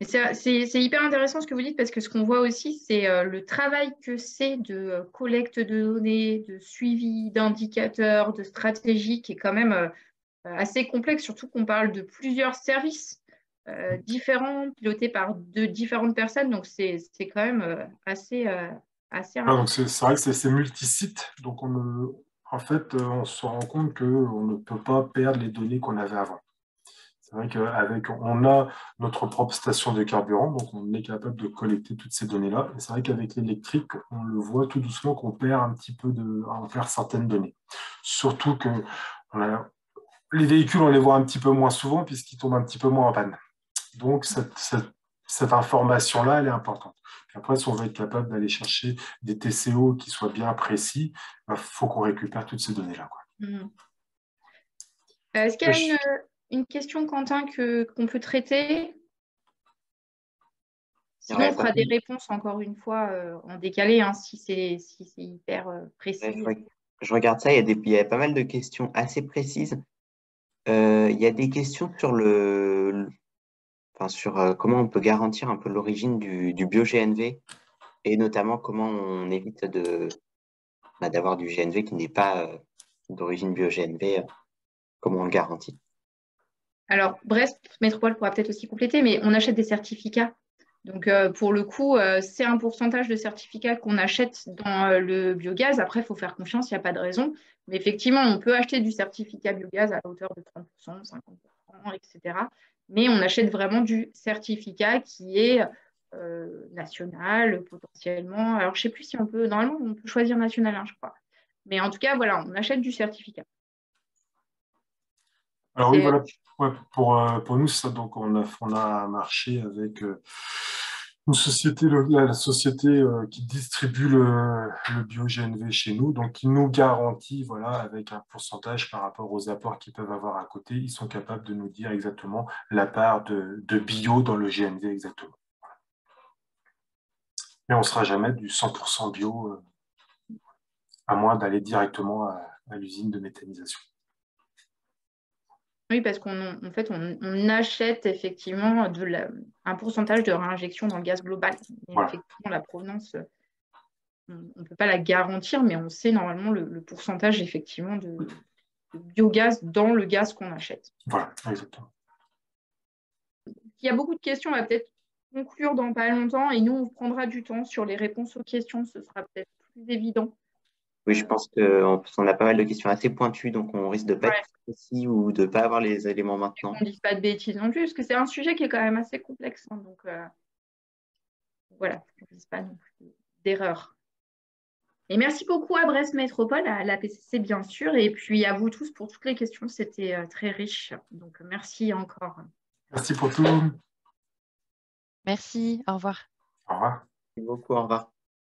C'est hyper intéressant ce que vous dites parce que ce qu'on voit aussi, c'est le travail que c'est de collecte de données, de suivi d'indicateurs, de stratégie qui est quand même assez complexe, surtout qu'on parle de plusieurs services différents, pilotés par différentes personnes. Donc, c'est quand même assez Ah, donc c'est vrai que c'est multisite. Donc, en fait, on se rend compte qu'on ne peut pas perdre les données qu'on avait avant. C'est vrai qu'on a notre propre station de carburant, donc on est capable de collecter toutes ces données-là. Et c'est vrai qu'avec l'électrique, on le voit tout doucement qu'on perd un petit peu on perd certaines données. Surtout que les véhicules, on les voit un petit peu moins souvent puisqu'ils tombent un petit peu moins en panne. Donc, cette information-là, elle est importante. Puis après, si on veut être capable d'aller chercher des TCO qui soient bien précis, il faut qu'on récupère toutes ces données-là. Est-ce qu'il y a une question, Quentin, qu'on peut traiter? Sinon, on fera des réponses, encore une fois, en décalé, hein, si c'est hyper précis. Je regarde ça, il y a pas mal de questions assez précises. Il y a des questions sur comment on peut garantir un peu l'origine du bio-GNV et notamment comment on évite d'avoir du GNV qui n'est pas d'origine bio-GNV, comment on le garantit. Alors, Brest Métropole pourra peut-être aussi compléter, mais on achète des certificats. Donc, pour le coup, c'est un pourcentage de certificats qu'on achète dans le biogaz. Après, il faut faire confiance, il n'y a pas de raison. Mais effectivement, on peut acheter du certificat biogaz à hauteur de 30%, 50%, etc. Mais on achète vraiment du certificat qui est national, potentiellement. Alors, je ne sais plus si on peut, normalement, on peut choisir national, hein, je crois. Mais en tout cas, voilà, on achète du certificat. Alors oui, voilà, pour nous, ça, donc on a marché avec une société, la société qui distribue le bio-GNV chez nous, donc qui nous garantit, voilà, avec un pourcentage par rapport aux apports qu'ils peuvent avoir à côté, ils sont capables de nous dire exactement la part de bio dans le GNV exactement. Mais on ne sera jamais du 100% bio, à moins d'aller directement à l'usine de méthanisation. Oui, parce qu'en fait, on achète effectivement un pourcentage de réinjection dans le gaz global. Et voilà. effectivement, la provenance, on ne peut pas la garantir, mais on sait normalement le pourcentage effectivement de biogaz dans le gaz qu'on achète. Voilà, exactement. Il y a beaucoup de questions, on va peut-être conclure dans pas longtemps et nous, on prendra du temps sur les réponses aux questions, ce sera peut-être plus évident. Oui, je pense qu'on a pas mal de questions assez pointues, donc on risque de ne pas être précis ou de ne pas avoir les éléments maintenant. On ne dise pas de bêtises non plus, parce que c'est un sujet qui est quand même assez complexe. Hein, donc voilà, on ne dise pas non plus d'erreurs. Et merci beaucoup à Brest Métropole, à la PCC bien sûr, et puis à vous tous pour toutes les questions, c'était très riche. Donc merci encore. Merci pour tout. Merci, au revoir. Au revoir. Merci beaucoup, au revoir.